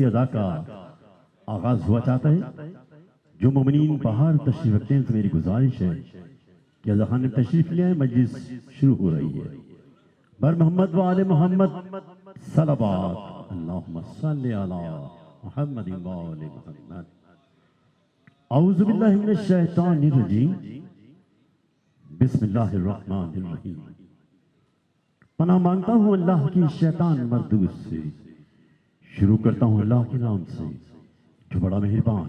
اسی ادا کا آغاز ہوا چاہتا ہے. جو مومنین باہر تشریف رکھتے ہیں تو میری گزارش ہے کہ اذا خان میں تشریف لے آئیں. مجلس شروع ہو رہی ہے. بر محمد و آل محمد صلوات. اللہم صلی علی محمد و آل محمد. اعوذ باللہ من الشیطان الرجیم. بسم اللہ الرحمن الرحیم. پناہ مانگتا ہوں اللہ کی شیطان مردود سے. شروع کرتا ہوں اللہ کے نام سے جو بڑا مہربان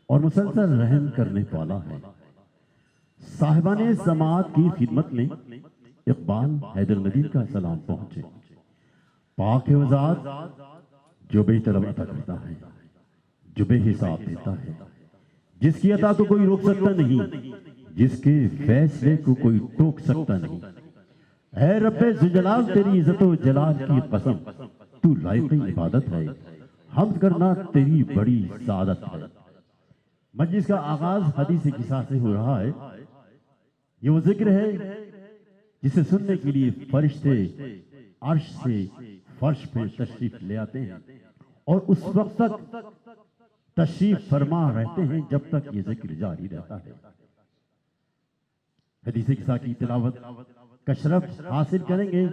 اور مسلسل رحم کرنے والا ہے. صاحبان سماعت کی خدمت میں اقبال حیدر ندیم کا سلام پہنچے. پاک ہے وہ ذات جو بے طلب عطا کرتا ہے، جو بے حساب دیتا ہے، جس کی عطا کو کوئی روک سکتا نہیں، جس کے فیصلے کو کوئی ٹوک سکتا نہیں. اے رب ذوالجلال تیری عزت و جلال کی قسم تو لائق عبادت ہے. حمد کرنا تیری بڑی سعادت ہے. مجلس کا آغاز حدیث قصہ سے ہو رہا ہے. یہ وہ ذکر ہے جسے سننے کے لیے فرشتے عرش سے فرش پہ تشریف لے آتے ہیں اور اس وقت تک تشریف فرما رہتے ہیں جب تک یہ ذکر جاری رہتا ہے. حدیث قصہ کی تلاوت کا شرف حاصل کریں گے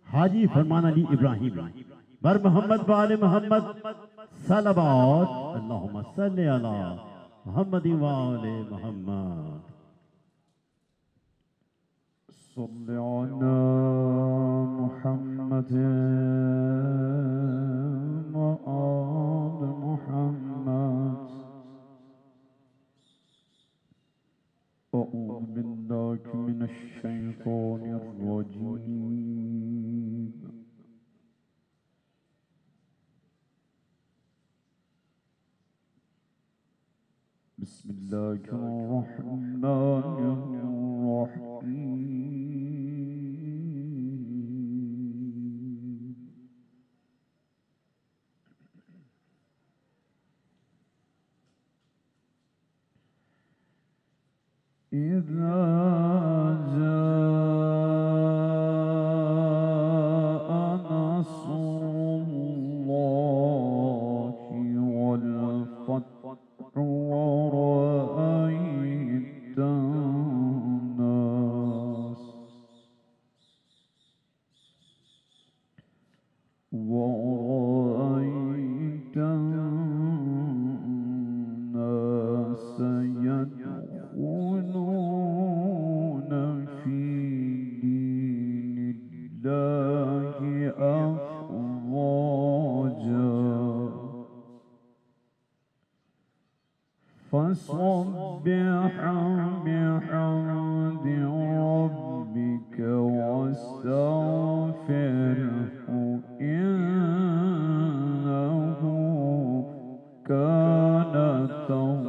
حاجی فرمان علی ابراہیم. بر محمد و آل محمد صلوات. اللہم صلی علی محمد و آل محمد. صلی علی محمد و آل محمد. أعوذ بالله من الشيطان الرجيم. بسم الله الرحمن الرحيم. إذا جاء نصر الله والفتح ورأيت الناس يدخلون في دين الله أفواجا فسبح بحمد ربك واستغفره إنه كان توابا.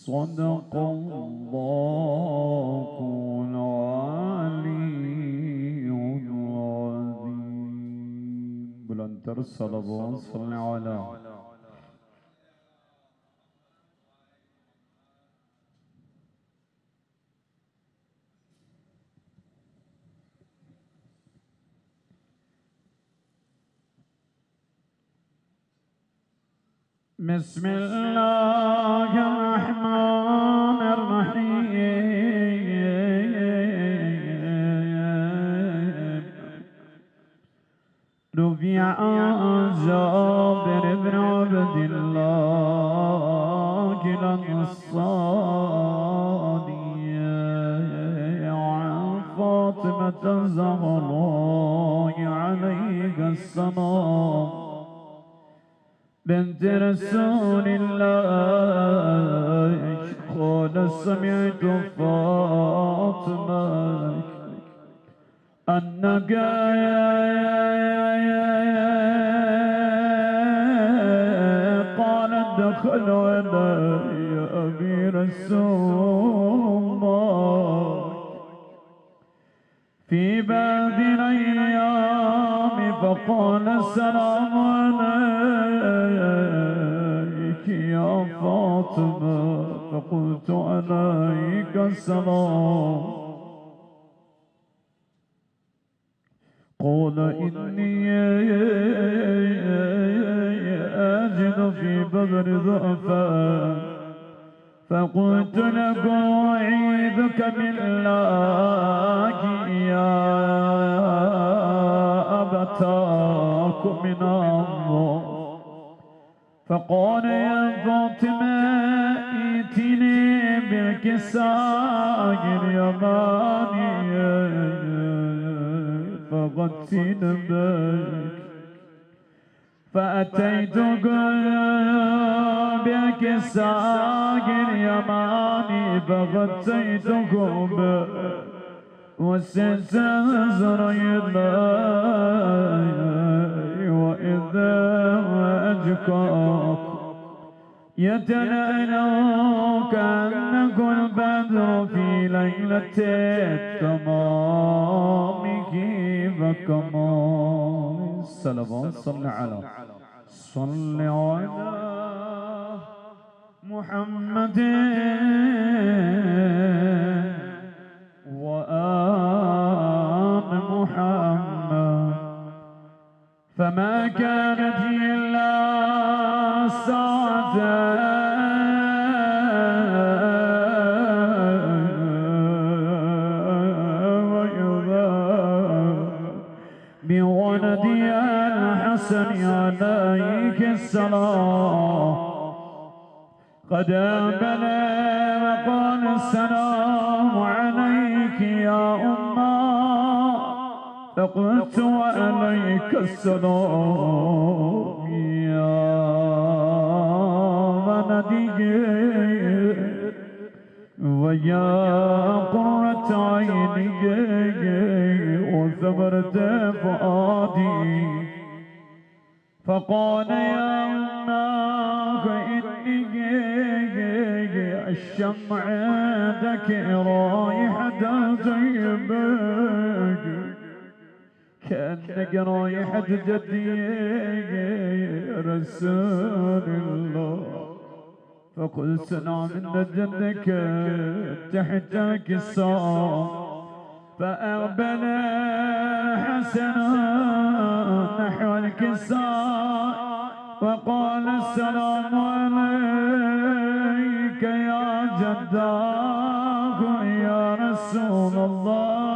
صدق الله العلي العظيم. بلندتر صلوات صلی علی بسم الله الرحمن الرحيم. رفع عن جابر بن عبد الله الأنصاري عن فاطمة الزهراء عليها السلام بنت رسول الله قال سمعت فاطمة أنك قالت دخل علي أبي رسول الله في بعض الأيام فقال السلام عليك يا فاطمة فقلت عليك السلام قول إني أجد في بدن ضعفا فقلت لكم أعيذك بالله يا أبتاك من الله. فقال يا فاطمة ائتني بالكساء اليماني فغطينا بك. فأتيتك بالكساء اليماني فغطيتك به واستنزر يدي وإذا أجكاك يتلألأ كأنك البدر في ليلة التمام كيف كمان. الصلوات صل على محمد وآل محمد. فما كانت إلا ساعة وإذا بولدي الحسن عليك السلام قد أقبل وقال السلام عليك يا أمه. فقلت وعليك السلام يا ولدي ويا قرة عيني وثمرة فؤادي. فقال يا أمه إني الشمع عندك رايحة طيبة كأنك رايحة جدي رسول الله. فقلت نعم إن جدك تحت الكساء. فأقبل حسن نحو الكساء وقال السلام عليك يا جداه يا رسول الله.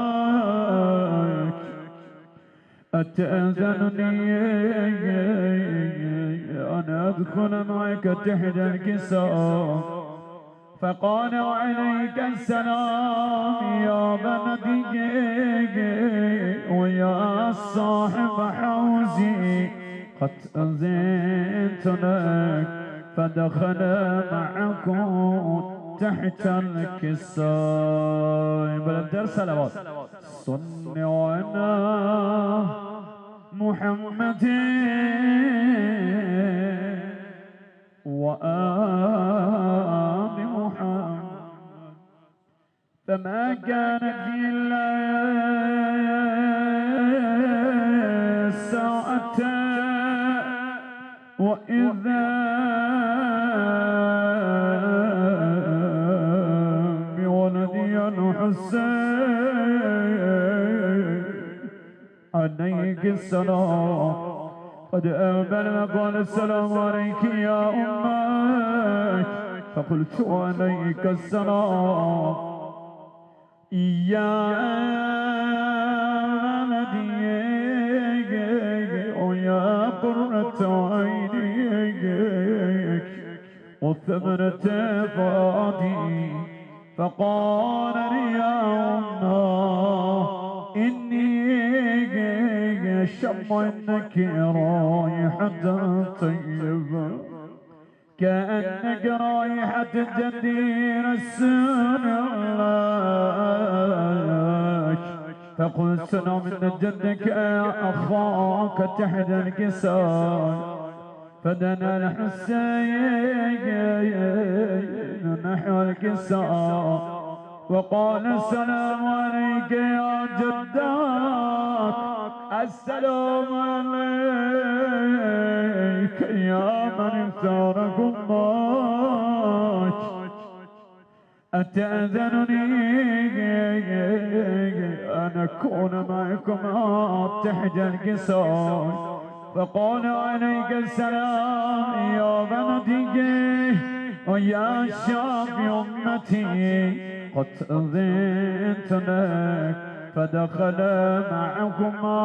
أتأذنني أن أدخل معك تحت الكساء؟ فقال وعليك السلام يا بلدي ويا صاحب حوزي قد أذنت لك. فدخل معكم تحت الكساء. بلد صلوات صلوا على محمد وآل محمد. فما كانت إلا ساعة وإذا بولدي الحسين عليك السلام قد أقبل وقال السلام عليك يا أمك. فقلت وعليك السلام يا ولدي ويا قرة عينيك وثمرة فؤادي. فقال لي يا أمه إني شم إنك رايحة طيبة كأنك رايحة جدي رسول الله. فقلت نعم إن جدك أخاك تحت الكساء. فدنا الحسين نحو الكساء وقال السلام عليك يا جداك. السلام عليك يا من اختارك الله. أتأذنني أن أكون معكما تحت القصاص. فقال عليك السلام يا بنتي ويا شافي أمتي قد أذنت لك. فدخل معكما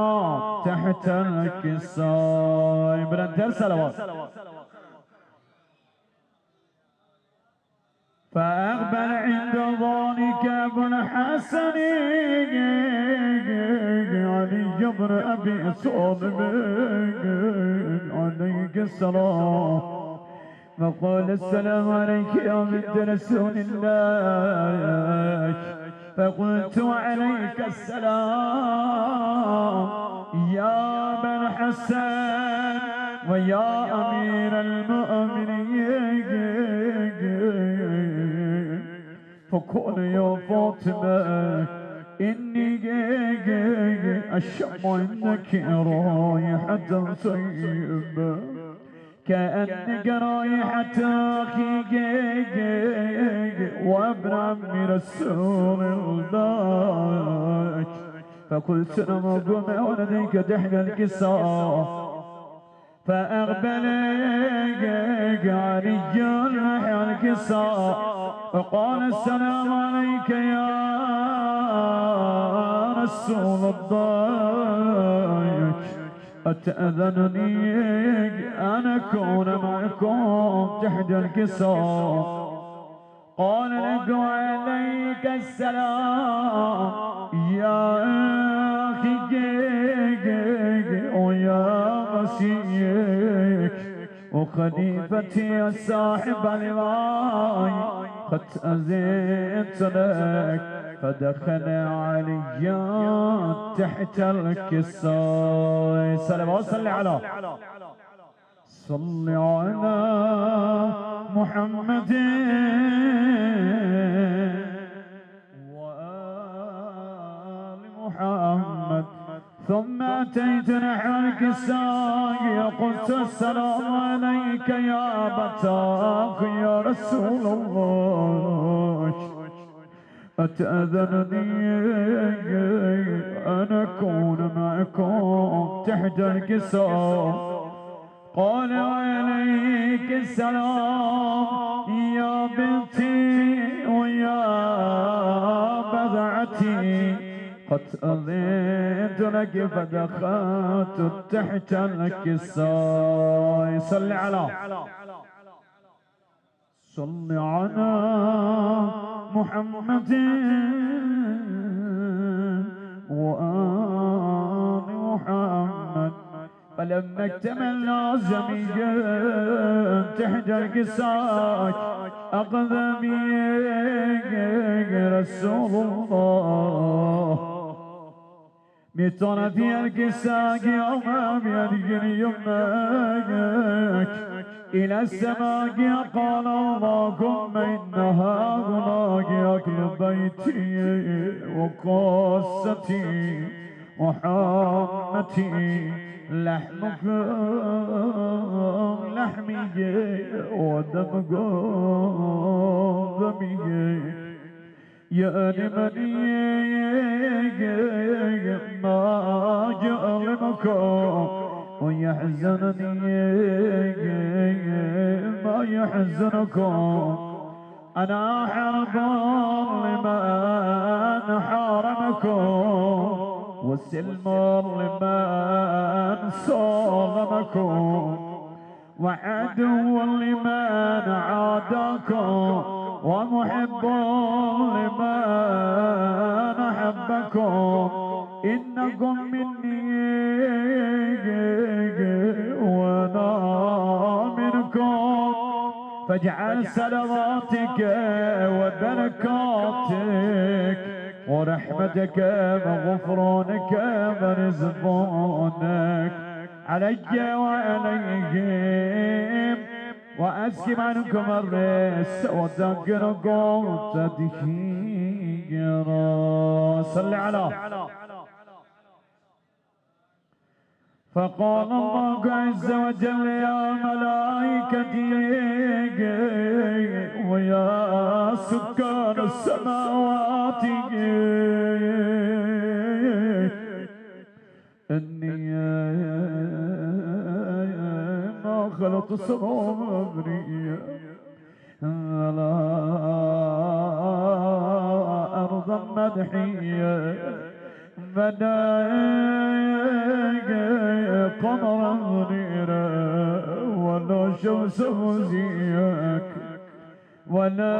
تحت الكساء. بلند الصلوات. فأقبل عند ذلك أبو الحسن علي بن أبي طالب عليك السلام. فقال السلام عليك يا بنت رسول الله. فقلت عليك السلام يا ابا الحسن ويا أمير المؤمنين. فقال يا فاطمة إني أشم عندك رائحة طيبة كأنك رائحة أخيك وابن عم رسول الله. فقلت نعم قم ولديك تحت الكساء. فأقبل علي نحو الكساء وقال السلام عليك يا رسول الله. أتأذنني أن أكون معكم تحت الكساء؟ قال لك وعليك السلام يا أخي ويا مسيك وخليفتي الصاحب الوعي قد أذنت لك. فدخل علي تحت الكساء. سلام صل على صل على محمد وآل محمد. ثم أتيت نحو الكساء قلت السلام عليك يا بطاق يا رسول الله. أتأذنني أن أكون معكم تحت الكساء؟ قال عليك السلام يا بنتي ويا بضعتي قد أذنت لك. فدخلت تحت الكساء. صل على محمد وآل محمد. فلما اكتمل لازمي تحت الكساء أخذ بيك رسول الله بطرف الكساء يوم بيدك يمناك إلى السماء. قال اللهم إنها هناك أكل بيتي وقاستي وحامتي لحمكم لحمي ودمكم دمي. يا لمني ما يؤلمكم ويحزنني ما يحزنكم. أنا حرب لمن حارمكم والسلم لمن صالمكم وعدو لمن عاداكم ومحب لمن أحبكم. إنكم مني وأنا منكم. فاجعل صلواتك وبركاتك ورحمتك وغفرانك ورزقانك علي وعليهم وأسكب عنكم الرس وذكركم تذكيرا. صل على. فقال الله عز وجل يا ملائكتي ويا سكان السماوات إني ما خلط صبري لا أرضا مدحية بدايق قمرا منيرا ولا شمس مزيك ولا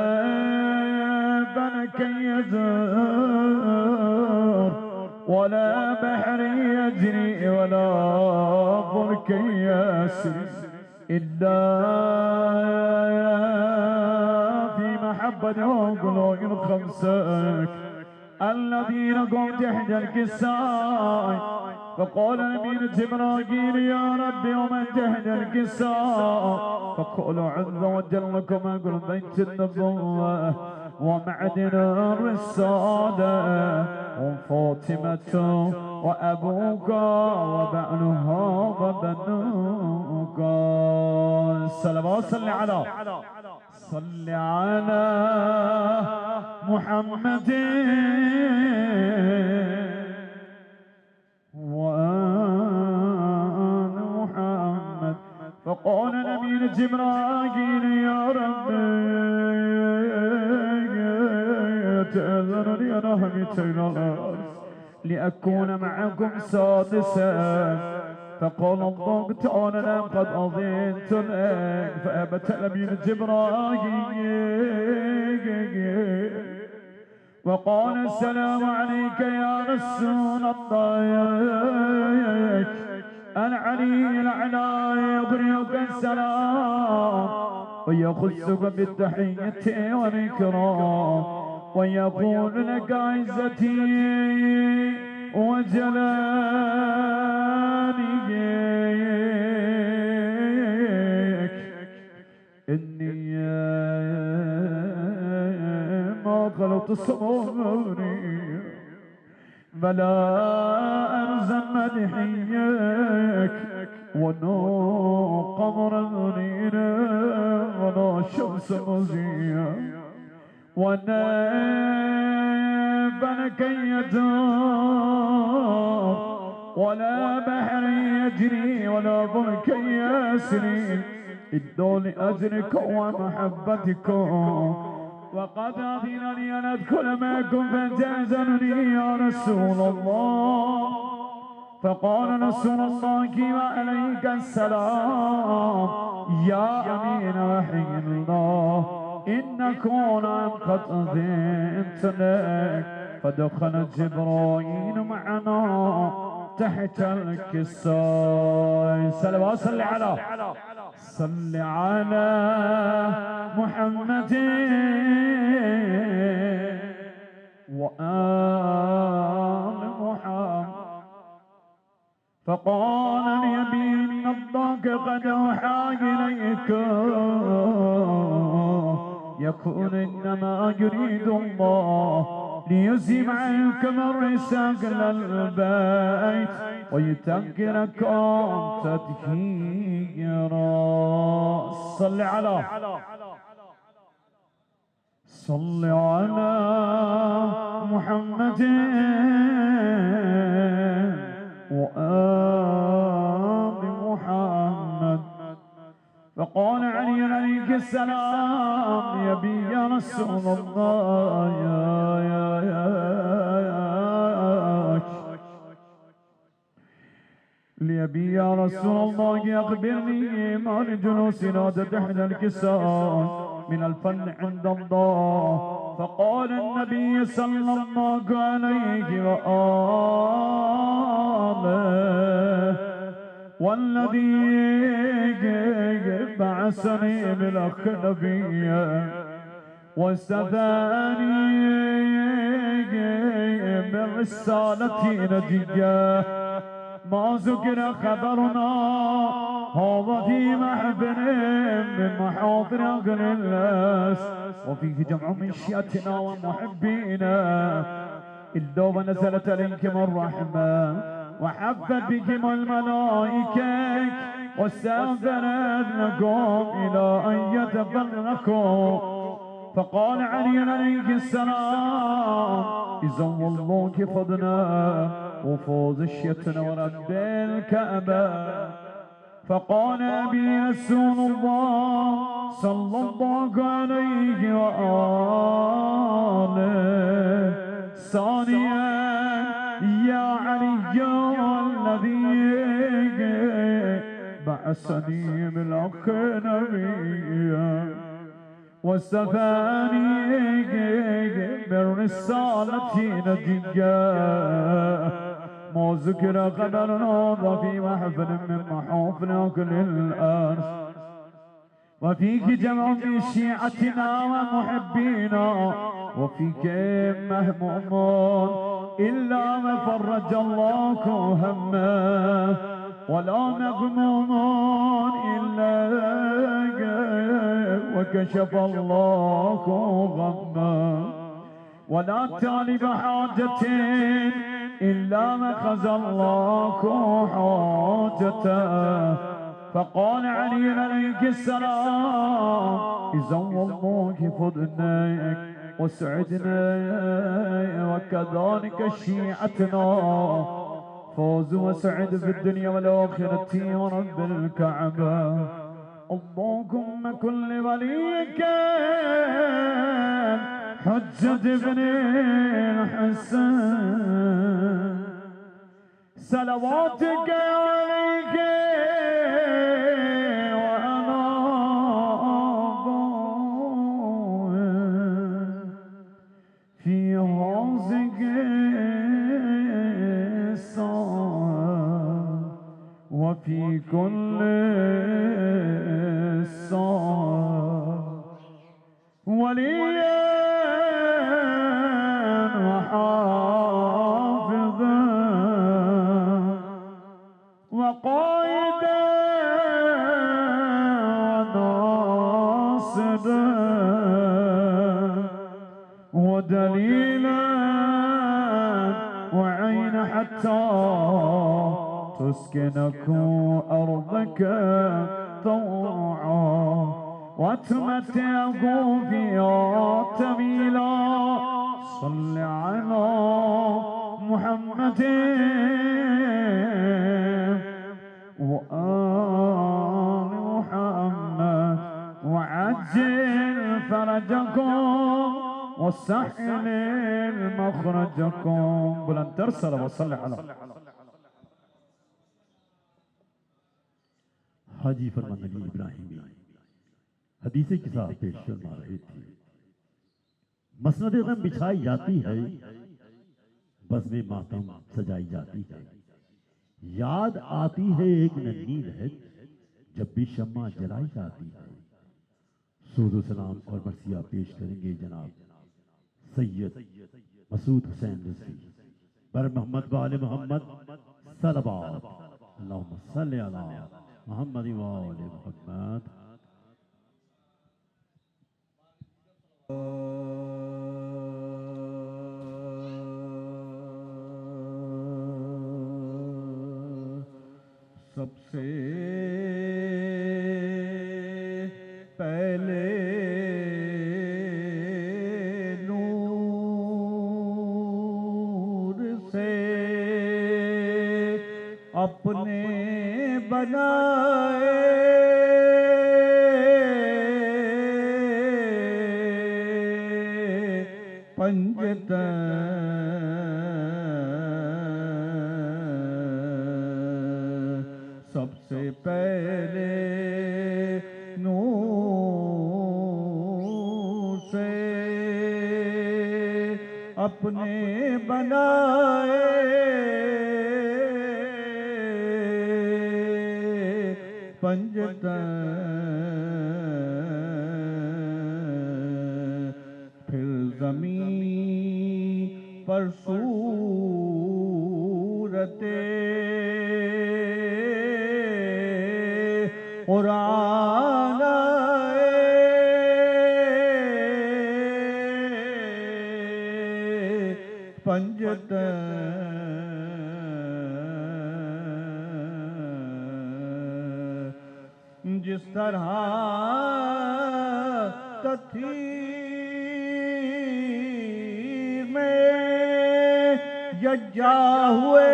بنك يزور ولا بحر يجري ولا برك يسري إلا في محبة عقل خمسك الذين قم تحت الكساء فقال نبي جبرائيل يا ربي ومن تحت الكساء فقال عز وجل كما قل بيت النبوة ومعدن الرسالة وفاطمة وأبوك وبعلها وبنوك الصلوات صل على محمد وآل محمد فقال نبي جبرائيل يا ربي تأذنني أنا همتين الأرض لأكون معكم سادسا فقال الله تعالى قد أذنت لك فأبت نبي جبرائيل وقال السلام عليك يا رسول الله العلي الأعلى يقرئك السلام ويخصك بالتحية والإكرام ويقول لك عزتي وجلالك إني ما خلقت صبري فلا أرزم مدحيك ونو قمر منير ولا شمس مزيا ونبنك يدور ولا بحر يجري ولا برك يسري الدول أجرك ومحبتكم وقد أذنني أن أدخل معكم فجازني يا رسول الله فقال رسول الله وعليك السلام يا أمين وحي الله إنكم قد أذنت لك فدخل جبرائيل معنا تحت الكساء صلوات صل على محمد وآل محمد فقال النبي إن الله قد أوحى إليك يكون إنما يريد الله ليزيم عنكم الرساق للبيت ويتذكركم تذكيرا صل على محمد وآل محمد فقال علي عليك السلام يبي يا رسول الله ليبي يا رسول الله أخبرني ما لجلوسنا تحت الكساء من الفن عند الله فقال النبي صلى الله عليه وآله والذي بعثني بالأخ نبيا واستثاني بالرسالة نجيا ما ذكر خبرنا هذا في محفل من محاضر أهل الناس وفيه جمع من شيعتنا ومحبينا إلا ونزلت عليكم الرحمة وحفت بكم الملائكة واستأذنت لكم إلى أن يتفرقوا فقال علي عليه السلام إذا والله فضنا وفوز الشتن ورب الكعبة. فقال أبي رسول الله صلى الله عليه وآله ثانيا يا علي الذي بعثني بالحق نبيا واستفاني بالرسالة نجيا ما ذكر قدرنا في محفل من محافل أكل الأرض وفيك جمع من شيعتنا ومحبينا وفيك مهمومون إلا ما فرج الله همه ولا مغمومون إلا وكشف الله غمه ولا طالب حاجة إلا ما خزى الله حاجته. فقال علي عليه السلام إذا والله فضناك وسعدنا وكذلك شيعتنا فوز وسعد في الدنيا والآخرة ورب الكعبة. اللهم كن لوليك حجة ابن الحسن صلواتك عليك وأنا في هذه الساعة وفي كل ساعة وليا وحافظا وقائدا وناصدا ودليلا وعين حتى تسكنكم أرضك طوعا وتمتعكم فيها طويلا. صل على محمد وآل محمد وعجل فرجكم وسهل مخرجكم. بلند ترسل وصل على حاجی فرمان علی ابراہیمی حدیث کے ساتھ پیش فرما رہے تھے. مسند غم بچھائی جاتی ہے، بزم ماتم سجائی جاتی ہے، یاد آتی ہے ایک ننھی رہت جب بھی شمع جلائی جاتی ہے. سود و سلام اور مرثیہ پیش کریں گے جناب سید مسعود حسین رضوی بر محمد و آل محمد صلوات. اللہم صلی علی محمد و آل محمد. سب سے پہلے نور سے اپنے بنائے پنجتن سب سے پہلے نور سے اپنے بنائے پنجتن پھر زمین پر صورت قرآن پنجتن جس طرح تطہیر میں یکجا ہوئے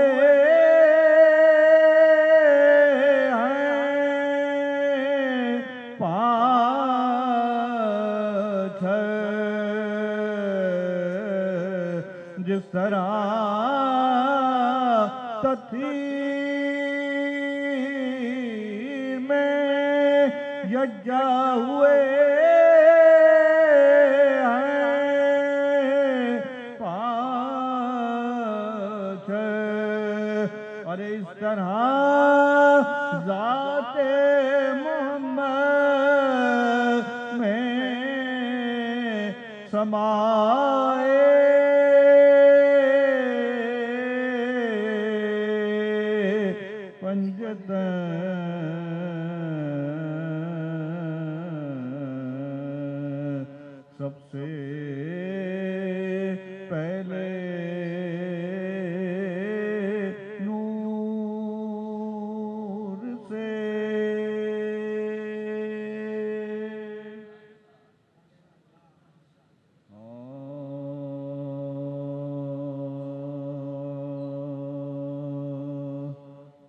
جس طرح تطہیر میں یکجا ہوئے ہیں پانچ، اور اس طرح ذات محمد میں سمائے سب سے پہلے نور سے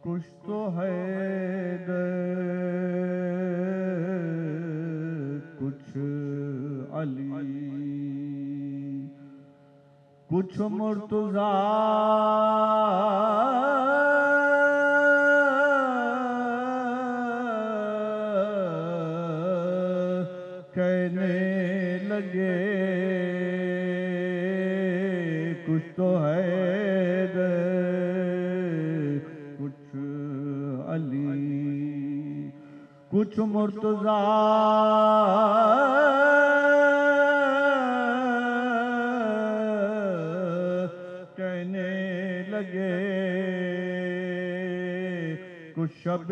کچھ تو ہے کچھ علی، کچھ مرتضیٰ کہنے لگے، کچھ تو ہے کچھ علی، کچھ مرتضیٰ کہنے لگے، کچھ شب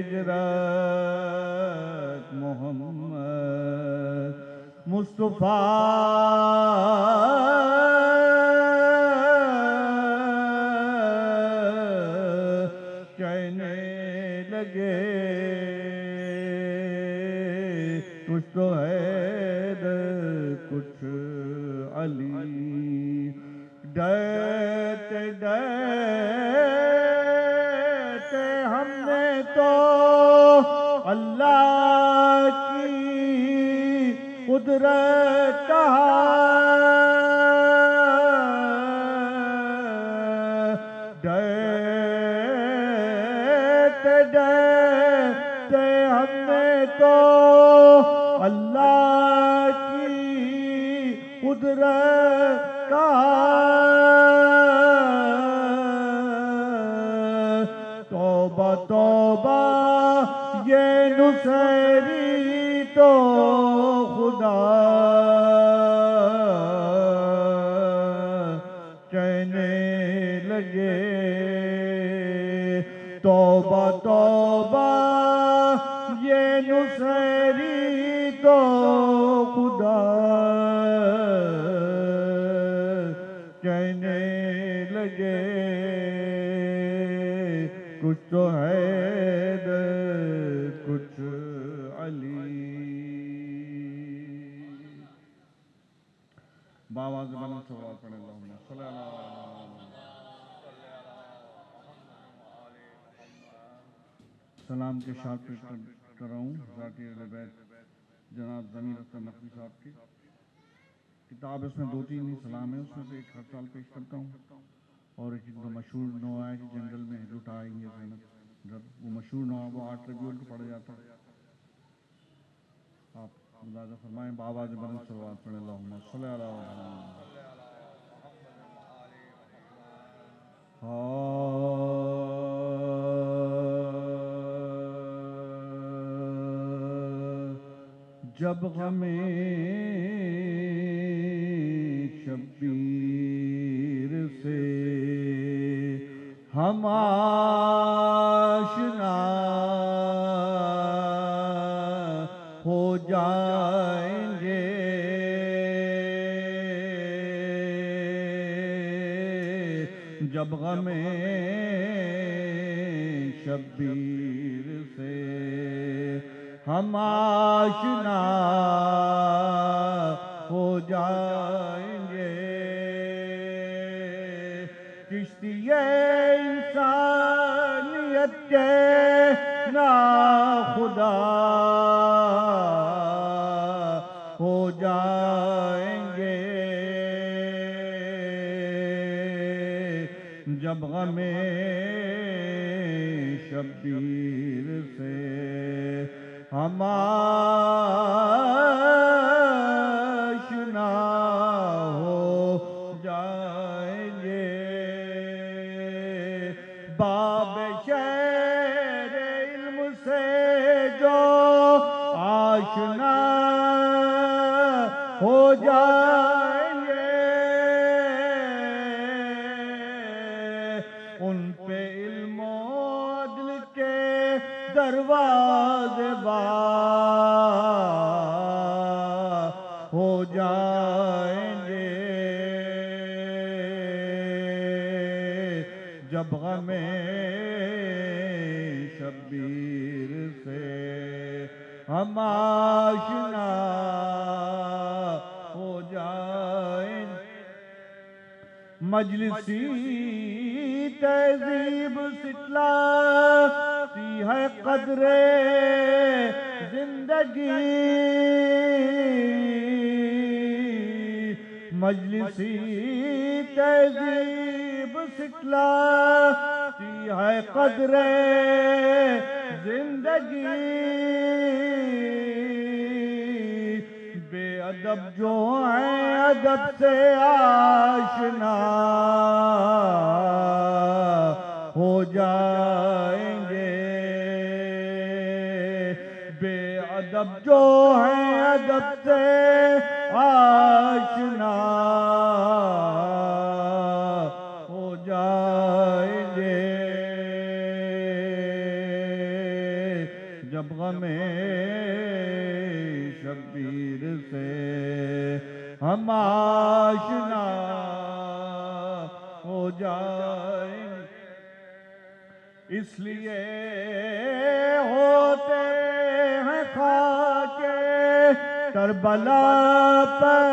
ہجرت محمد مصطفیٰ کہنے لگے، کچھ تو ہے کچھ علی، ڈرتے ڈرتے ہم نے تو اللہ کی قدرت کہا، ڈرتے ڈرتے ہم نے تو اللہ کی قدرت کہا، توبہ توبہ یہ نصیری تو خدا کہنے لگے، توبہ توبہ یہ نصیری تو خدا کہنے لگے، کچھ تو ہے کچھ علی۔ باواز بلند صلوات پڑھیں، اللہم صلی اللہ علیہ وسلم۔ سلام کے ساتھ پیش کر رہا ہوں ذاتی اہل بیت جناب ضمیر اختر نقوی صاحب کی کتاب، اس میں 2-3 ہی سلام ہے، اس میں سے ایک ہر سال پیش کرتا ہوں، اور ایک مشہور نوع ہے کہ جنگل میں لٹائیں گے زینب، جب وہ مشہور نوع وہ 8 ربیع کو پڑھا جاتا ہے، آپ ملاحظہ فرمائیں، بآواز بلند صلوات پڑھیں، اللہم صلی اللہ علیہ وسلم۔ جب غم شبیر سے ہم آشنا ہو جائیں گے، جب غم شبیر سے ہم آشنا ہو جائیں گے، شخصیت کے ناخدا ہو جائیں گے جب غم شبیر سے ہم آشنا ہو جائیں گے باب شہر علم سے جو آشنا ہو جائیں گے ان پہ علم و عدل کے دروازے باز ہو جائیں گے جب غم شبیر سے ہم آشنا ہو جائیں مجلسی تہذیب سٹلاتی ہے قدر زندگی مجلسی تہذیب سٹلاتی ہے قدر زندگی بے ادب جو ہیں ادب سے آشنا ہو جائیں گے بے ادب جو ہیں ادب سے آشنا ہو جائیں گے جب غم شبیر سے ہم آشنا ہو جائیں اس لیے ہوتے ہیں خاک کربلا پر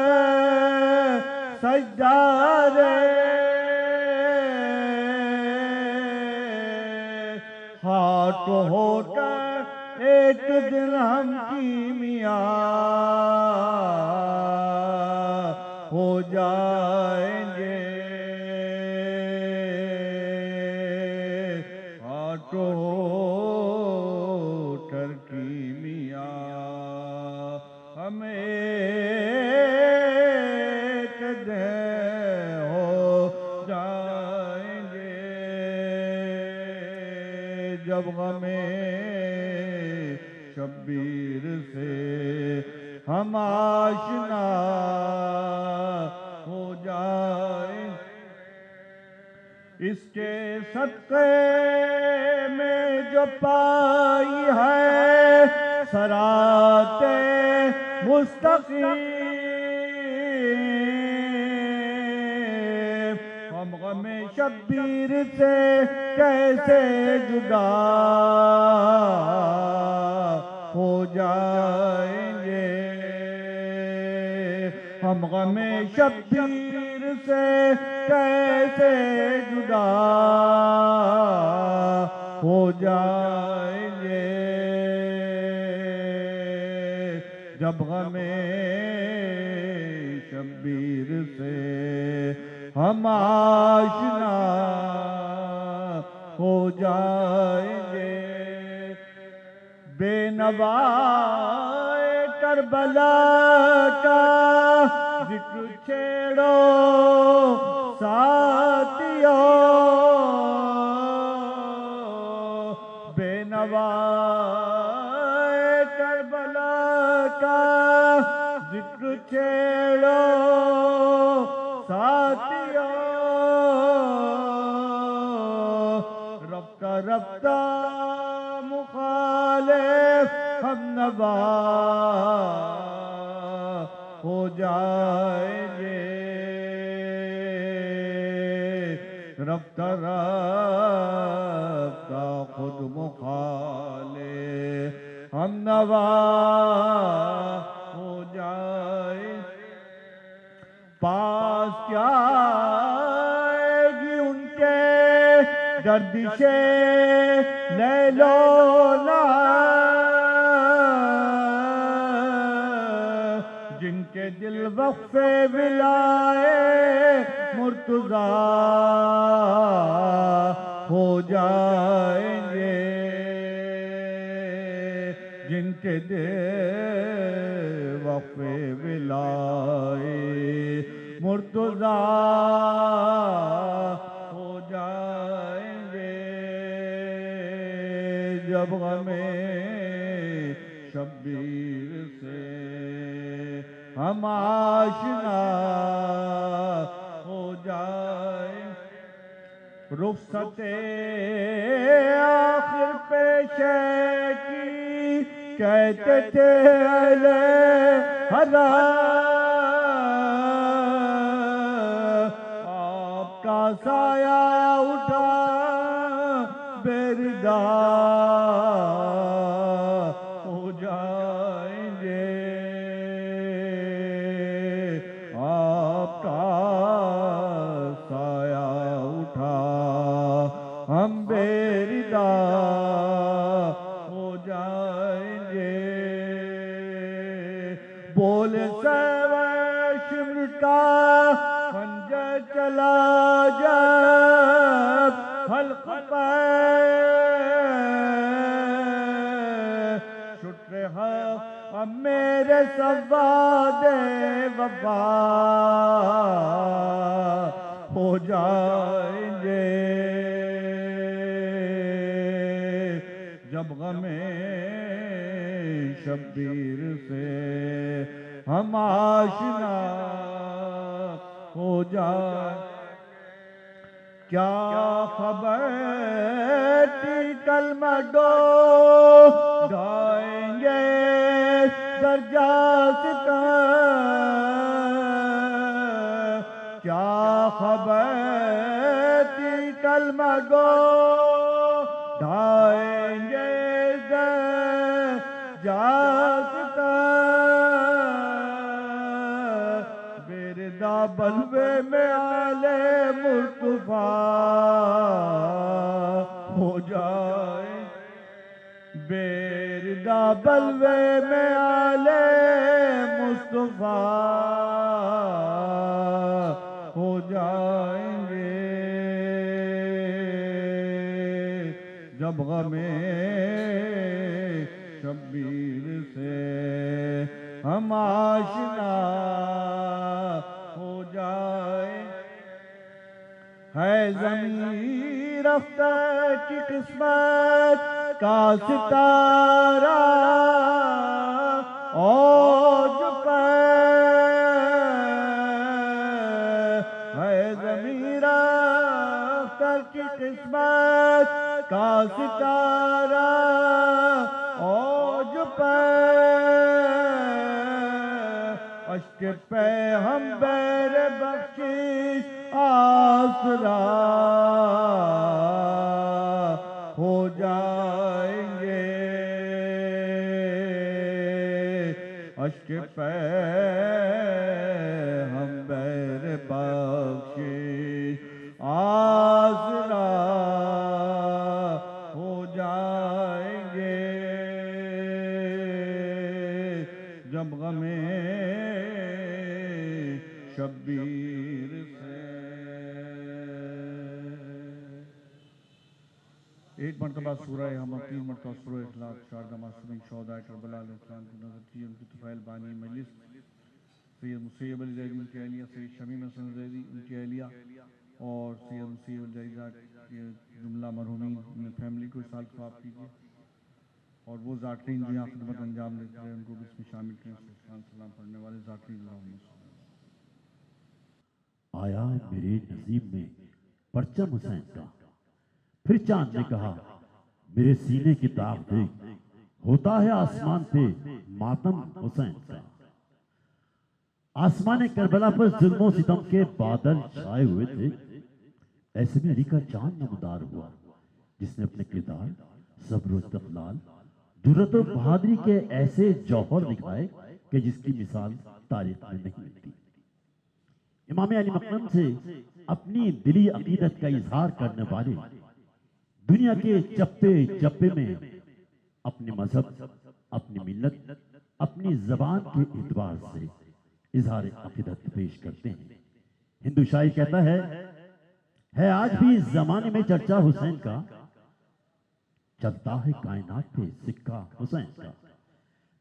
سجدارے ہاتھ ہو کر ایک دن ہم کیمیا ہو جائیں گے ہاتھوں کر کیمیا ہمیں ایک دن ہو جائیں گے جب ہمیں شبیر سے ہم آشنا ہو جائیں اس کے صدقے میں جو پائی ہے صراط مستقیم ہم غم شبیر سے کیسے جدا ہو جائیں گے ہم غم شبیر سے کیسے جدا ہو جائیں گے جب غم شبیر سے ہم آشنا ہو جائیں گے بے نوا کربلا کا ذکر چھیڑو ساتھیو بے نوا کربلا کا ذکر چھیڑو ساتھیو رفتہ رفتہ مخالف ہم نوا ہو جائیں گے رفتہ رفتہ خود مخالف ہم نوا ہو جائیں پاس کیا آئے گی ان کے گردی گردش لیل و نہار، جن کے دل وقف ولائے مرتضی ہو جائیں گے، جن کے دل وقف ولائے مرتضی ہو جائیں گے، جب غم شبیر سے ہم آشنا ہو جائیں، رخصت آخر پیش کی کہتے تھے اہل حرا، آپ کا سایہ اٹھا بیردا ہو جائیں گے، آپ کا سایہ اٹھا ہم بیردا ہو جائیں گے، بول شمر کا خنجر چلا جب حلق پہ شٹر حق اب میرے سواد وفا ہو جائیں گے، جب غم شبیر سے ہم آشنا ہو جائیں، کیا خبر تھی کلمہ گو ڈائیں گے درجات کا، کیا خبر تھی کلمہ گو ڈائیں گے درجات کا، بیردا بلوے میں آل مرتضی ہو جائیں، بیردا بلوے میں آل مصطفیٰ ہو جائیں گے، جب غم شبیر سے ہم آشنا ہو جائیں، ہے زمین رفتہ کی قسمت کا ستارہ اوج پہ، ہے زمین رفتہ کی قسمت کا ستارہ اوج پہ، اشک پہ ہم بیر بخشش آسرا ہو جائیں گے، اشک پہ ہم بیر بخشش آسرا ہو جائیں گے، جب غم شبیر سے ایک مرتبہ سورہ ہم اور 3 مرتبہ سورہ اخلاص، شہداء معصومین شہداء کربلا علیہ السلام کی نظر تھی، ان کی طفیل بانی مجلس سید مسیب علی زیدی ان کی اہلیہ، سید شمیم حسن زیدی ان کی اہلیہ، اور سید مسیب علی زیدی کے جملہ مرحومین اپنے فیملی کو سال ثواب کیجیے، اور وہ ذاکرین جو یہاں خدمت انجام دیتے ہیں ان کو بھی اس میں شامل کریں، سلام پڑھنے والے ذاکرین اللہم صلی۔ آیا میرے نصیب میں پرچم حسین کا، پھر چاند نے کہا میرے سینے کی داغ دیکھ، ہوتا ہے آسمان پہ ماتم حسین کا، آسمان کربلا پر ظلم و ستم کے بادل چھائے ہوئے تھے، ایسے میں علی کا چاند نمودار ہوا جس نے اپنے کردار، صبر و استقلال، جرأت و بہادری کے ایسے جوہر دکھائے کہ جس کی مثال تاریخ میں نہیں ملتی۔ امام علی مقام سے اپنی دلی عقیدت کا اظہار کرنے والے دنیا کے چپے چپے میں اپنے مذہب، اپنی ملت، اپنی زبان کے اعتبار سے اظہار عقیدت پیش کرتے ہیں۔ ہندو شاعر کہتا ہے آج بھی اس زمانے میں چرچا حسین کا، چلتا ہے کائنات پہ سکہ حسین کا،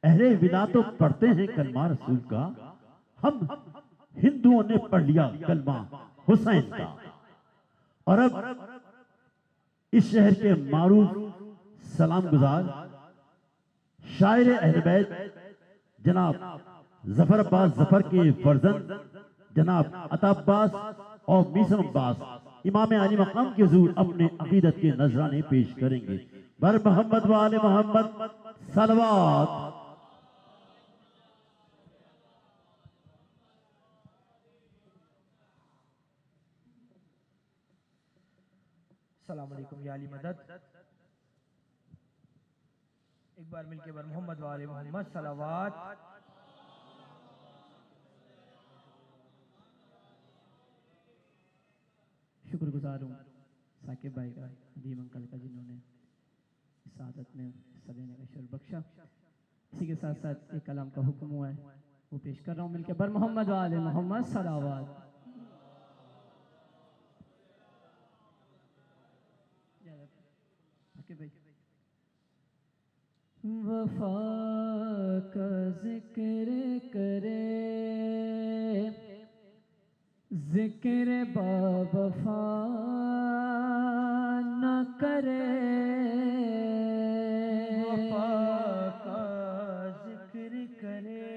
اہل ولا تو پڑھتے ہیں کلمہ رسول کا، ہم ہندوؤں نے پڑھ لیا کلمہ حسین کا۔ اور اب اس شہر کے معروف سلام گزار شاعر اہل بیت جناب ظفر عباس ظفر کے فرزند جناب عطا عباس اور میثم عباس امام علی مقام کے حضور اپنے عقیدت کے نذرانے پیش کریں گے۔ بر محمد و آل محمد صلوات۔ السلام علیکم یا علی مدد۔ ایک بار مل کے بر محمد و آل محمد صلوات۔ شکر گزار ہوں ثاقب بھائی کا، ندیم انکل کا، جنہوں نے اس سعادت میں حصہ دینے کا شرف بخشا۔ اسی کے ساتھ ساتھ ایک کلام کا حکم ہوا ہے، وہ پیش کر رہا ہوں مل کے بر محمد و آل محمد صلوات۔ وفا کا ذکر کرے، ذکر با وفا نہ کرے، وفا کا ذکر کرے،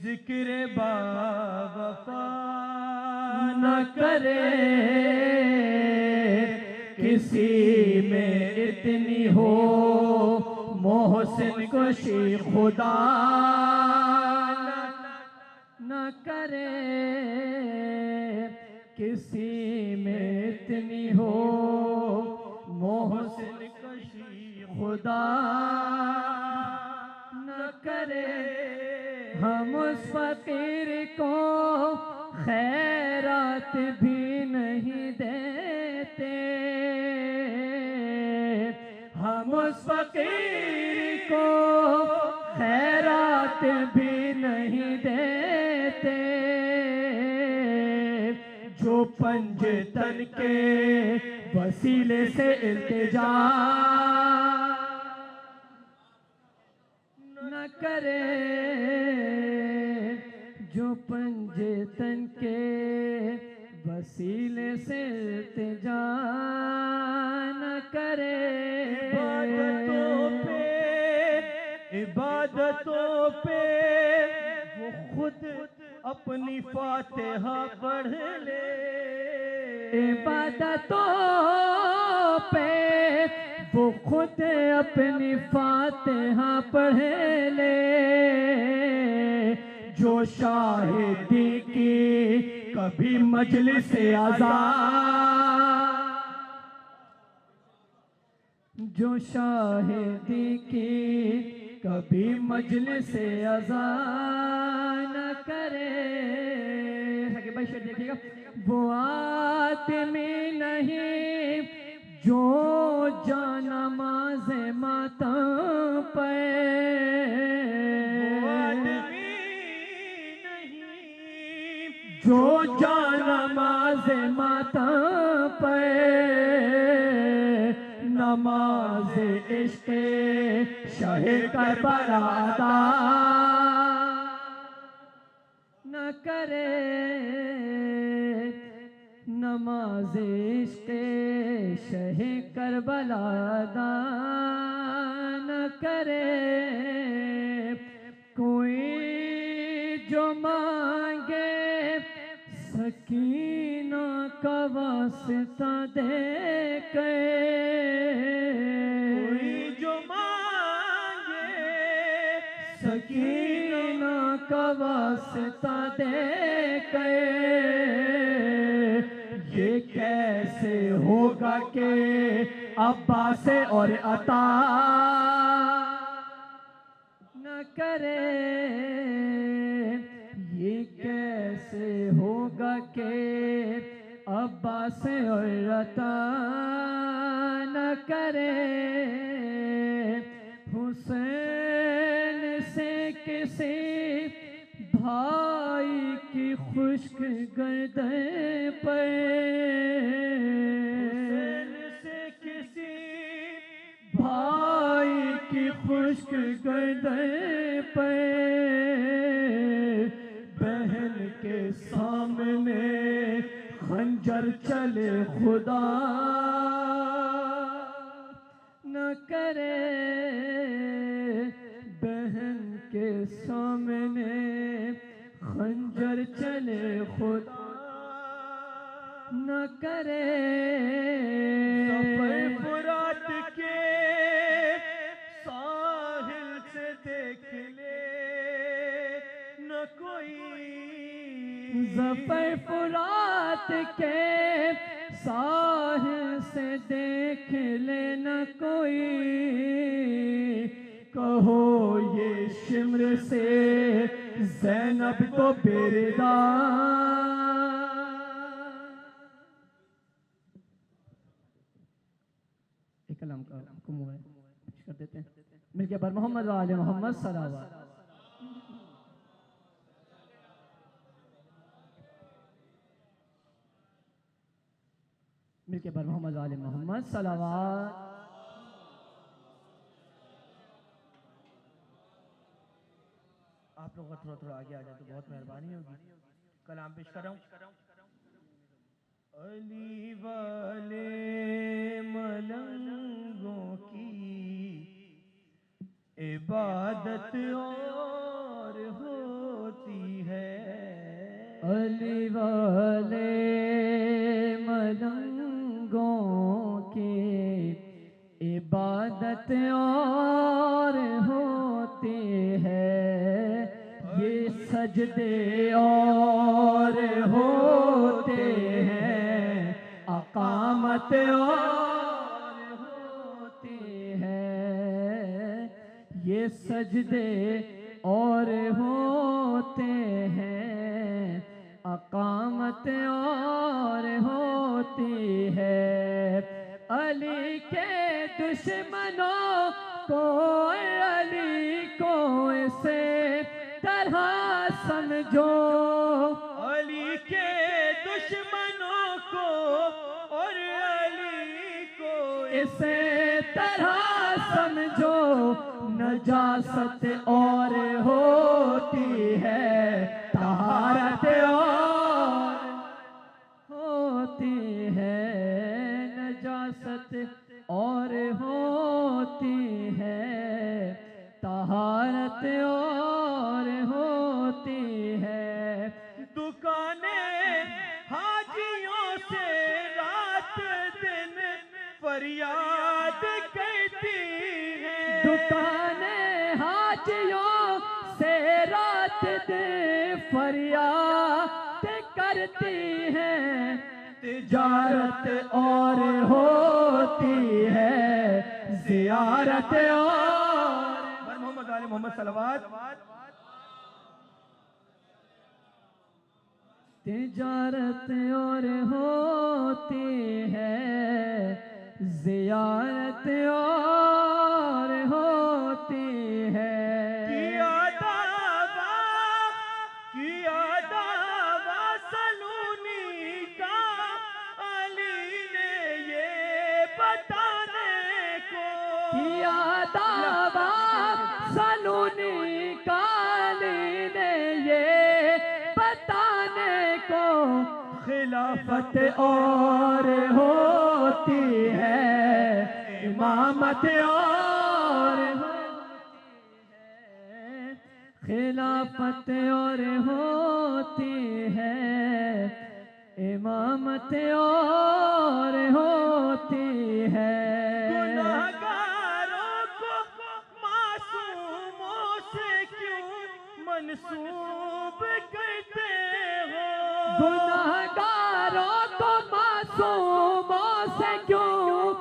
ذکر با وفا نہ کرے، کسی میں اتنی ہو محسن کشی خدا نہ کرے، کسی میں اتنی ہو محسن کشی خدا نہ کرے، ہم اس فقیر کو خیرات بھی نہیں دیتے، ہم اس فقیر کو خیرات بھی نہیں دیتے، جو پنجتن کے وسیلے سے التجا نہ کرے، جو پنجتن کے وسیلے سے التجا نہ کرے، عبادتوں پہ وہ خود اپنی فاتحہ پڑھ لے، عبادتوں پہ وہ خود اپنی فاتحہ پڑھ لے، جو شاہدی کی کبھی مجلس عزا، جو شاہدی کی کبھی مجلس عزا نہ کرے، بھائی شعر دیکھیے گا، وہ آدمی نہیں جو جانماز ماتم پہ، وہ آدمی نہیں جو جانماز ماتم پہ، نماز عشق شاہ کربلا ادا نہ کرے، نماز عشق شاہ کربلا ادا نہ کرے، کوئی جو مانگے سکینہ کا واسطہ دے کے، کوئی جو مانگے سکینہ کا واسطہ دے کے، یہ کیسے ہوگا کہ عباس اور عطا نہ کرے، یہ کیسے ہوگا کہ عباس اور عطا نہ کرے حسین سے کسی بھائی کی خشک گردن پر حسین سے کسی بھائی کی خشک گردن پر بہن کے سامنے خنجر چلے خدا نہ کرے بہن کے سامنے خنجر چلے خدا نہ کرے سفر فرات کے ساحل سے دیکھ لے نہ کوئی ظفر فرات کے ساحل سے دیکھ لینا کوئی کہو یہ شمر سے زینب کو بیردار ایک کلام کا حکم ہوا ہے پیش کر دیتے ہیں مل کے پر محمد و آل محمد صلوات مل کے پر محمد و آل محمد صلوات آپ لوگ تھوڑا آگے آ جائے تو بہت مہربانی ہوگی کلام پیش کر رہا ہوں علی والے ملنگوں کی عبادت اور ہوتی ہے علی والے ملنگوں کی عبادت اور ہوتی ہے یہ سجدے اور ہوتے ہیں اقامت اور ہوتی ہے یہ سجدے اور ہوتے ہیں اقامت اور ہوتی ہے علی کے دشمنوں کو علی کو اسے طرح سمجھو علی کے دشمنوں کو اور علی کو اسے طرح سمجھو نجاست اور ہوتی ہے طہارت اور ہوتی ہے نجاست اور ہوتی ہے طہارت اور ہوتی ہے دکانیں حاجیوں سے رات دن فریاد کرتی ہیں دکانیں حاجیوں سے رات دن فریاد کرتی ہیں تجارت اور ہوتی ہے زیارت اور محمد علی محمد صلوات تجارت اور ہوتی ہے زیارت اور ہوتی ہے کیا دعویٰ سلونی کا علی نے یہ بتانے کو کیا دعویٰ سلونی کا علی نے یہ بتانے کو خلافت اور ہوتی ہے امامت اور ہوتی ہے خلافت اور ہوتی ہے امامت اور ہوتی ہے گناہگاروں کو معصوموں سے کیوں منسوب کرتے ہو گناہگاروں کو معصوموں سے کیوں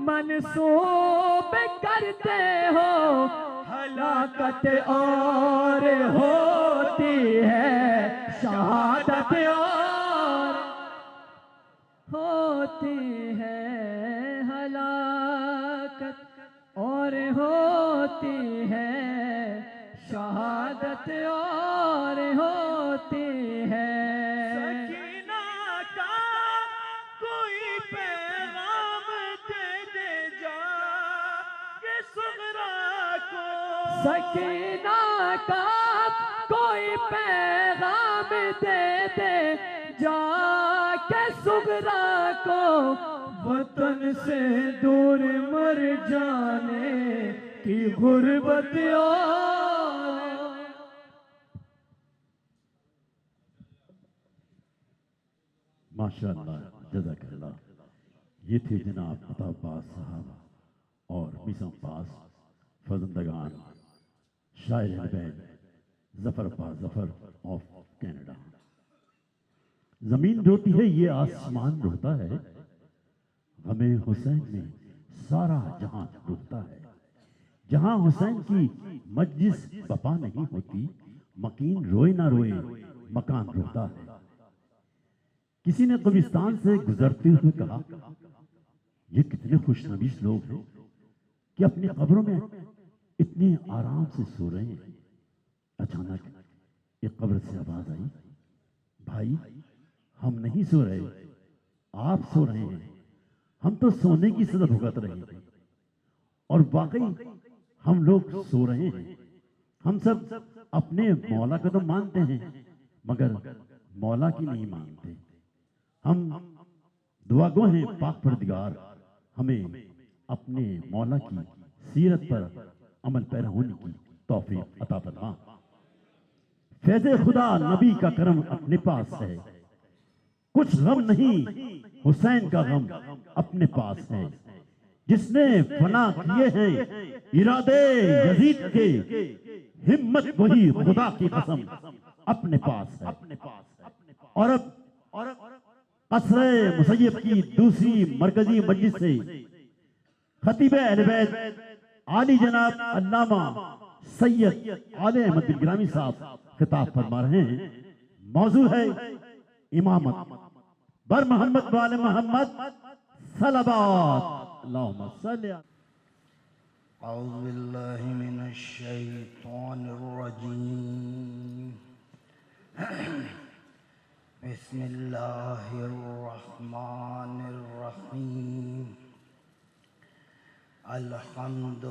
منسوب کرتے ہو ہلاکت اور ہوتی ہے شہادت اور ہوتی ہے ہلاکت اور ہوتی ہے شہادت اور ہوتی ہے سکینہ کا کوئی پیغام دے دے جا کہ صغرا کو سکینہ کا کوئی پیغام دے دے جا کے صغرا کو وطن سے دور مر جانے کی غربت اور ماشاءاللہ جزاک اللہ۔ یہ تھے جناب عطا عباس صاحب اور میسا عباس فرزندگان شاعر البید ظفر عباس ظفر آف کینیڈا۔ زمین روتی ہے یہ آسمان روتا ہے، غم حسین میں سارا جہاں روتا ہے۔ جہاں حسین کی مجلس بپا نہیں ہوتی، مکین روئے نہ روئے مکان روتا ہے۔ کسی نے قبرستان سے گزرتے ہوئے کہا یہ کتنے خوش نویس لوگ ہیں کہ اپنی قبروں میں اتنے آرام سے سو رہے ہیں۔ اچانک ایک قبر سے آواز آئی، بھائی ہم نہیں سو رہے، آپ سو رہے ہیں، ہم تو سونے کی سزا بھگت رہے ہیں۔ اور واقعی ہم لوگ سو رہے ہیں۔ ہم سب اپنے مولا کو تو مانتے ہیں مگر مولا کی نہیں مانتے۔ ہم دعا گو ہیں پاک پروردگار ہمیں اپنے مولا کی سیرت پر عمل پیرا ہونے کی توفیق عطا فرما۔ فیض خدا نبی کا کرم اپنے پاس ہے، کچھ غم نہیں حسین کا غم اپنے پاس ہے۔ جس نے فنا کیے ہیں ارادے یزید کے، ہمت وہی خدا کی قسم اپنے پاس ہے۔ اور اب قصر مسیب کی دوسری مرکزی مجلس سے خطیب اہل بیت عالی جناب علامہ سید علی احمد بن گرامی صاحب خطاب فرما رہے ہیں۔ موضوع ہے امامت بر محمد وآل محمد صلوات اللہم صلی علی۔ اعوذ باللہ من الشیطان الرجیم، بسم اللہ الرحمن الرحیم۔ الحمد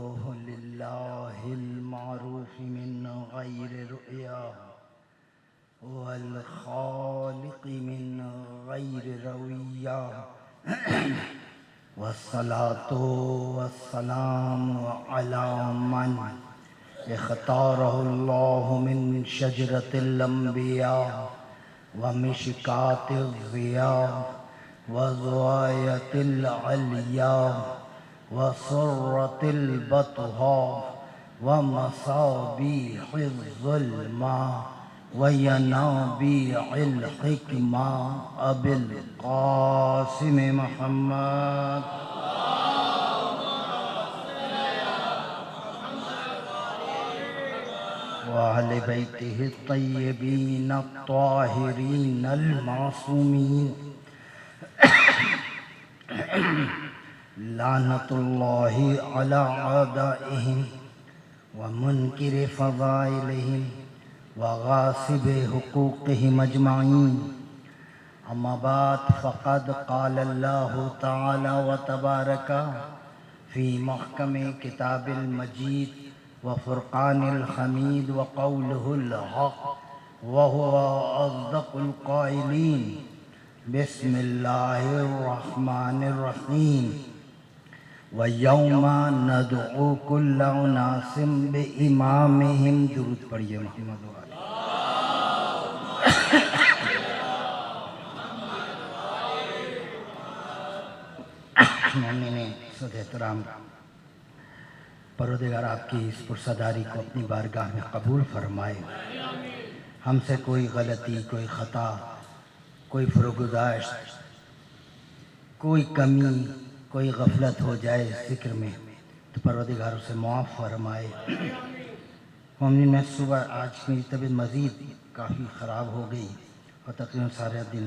للہ المعروف من غیر رؤیا والخالق من غیر رویہ، والصلاة والسلام علی من اختارہ اللہ من شجرۃ الانبیاء ومشکاۃ الضیاء وزوایۃ العلیاء وسرۃ البطحاء ومصابیح الظلماء وینابیع الحکمہ ابی القاسم محمد وأہل بیتہ الطیبین الطاہرین المعصومین، لعنت اللہ علی اعدائہم ومنکر فضائلہم وغاصب حقوقہم اجمعین۔ اما بعد فقد قال اللہ تعالی وتبارک فی محکم کتاب المجید وفرقان الحمید وقولہ الحق وهو اصدق القائلین۔ بسم اللہ الرحمن الرحیم۔ وَيَوْمَ نَدْعُو كُلَّ أُنَاسٍ بِإِمَامِهِمْ، درود پڑھیے محمد وآلہ۔ مومنین صد احترام، پروردگار آپ کی اس پرسداری کو اپنی بارگاہ میں قبول فرمائے۔ ہم سے کوئی غلطی، کوئی خطا، کوئی فروگزاشت، کوئی کمی، کوئی غفلت ہو جائے اس ذکر میں تو پروردگار اسے معاف فرمائے۔ مومنین میں صبح آج میری طبیعت مزید کافی خراب ہو گئی اور تقریباً سارا دن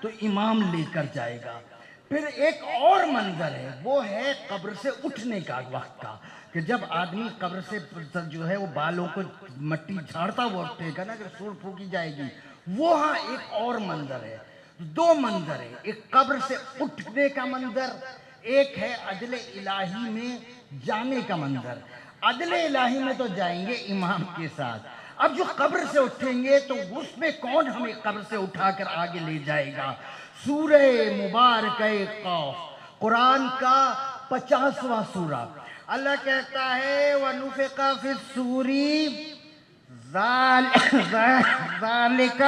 تو امام لے کر جائے گا۔ پھر ایک اور منظر ہے، وہ ہے قبر سے اٹھنے کا وقت کا، کہ جب آدمی قبر سے جو ہے وہ بالوں کو مٹی جھاڑتا ہوا اٹھے گا نا، کہ سور پھونکی جائے گی، وہاں ایک اور منظر ہے۔ دو منظر ہے، ایک قبر سے اٹھنے کا منظر، ایک ہے عدل الہی میں جانے کا منظر۔ عدل الہی میں تو جائیں گے امام کے ساتھ، اب جو قبر سے اٹھیں گے تو اس میں کون ہمیں قبر سے اٹھا کر آگے لے جائے گا؟ سورہ مبارکہ قاف، قرآن کا 50واں سورہ، اللہ کہتا ہے وَنُفِخَ فِي الصُّورِ ذَلِكَ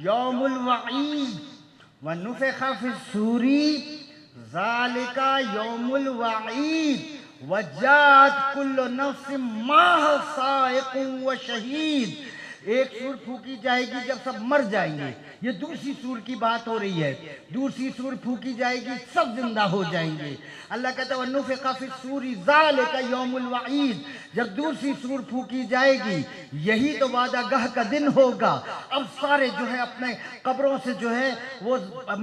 یوم الوعید، وَنُفِخَ فِي الصُّورِ ذَلِكَ یوم الوعید وَجَاءَتْ كُلُّ نَفْسٍ مَّعَهَا سَائِقٌ وَشَہِیدٌ۔ ایک سور پھونکی جائے گی جب سب مر جائیں گے، یہ دوسری سور کی بات ہو رہی ہے، دوسری سور پھونکی جائے گی سب زندہ ہو جائیں گے۔ اللہ کہتا ہے وَنُفِخَ فِي الصُّورِ ذَلِكَ یوم الوعید، جب دوسری سور پھونکی جائے گی یہی تو وعدہ گاہ کا دن ہوگا۔ اب سارے جو ہے اپنے قبروں سے جو ہے وہ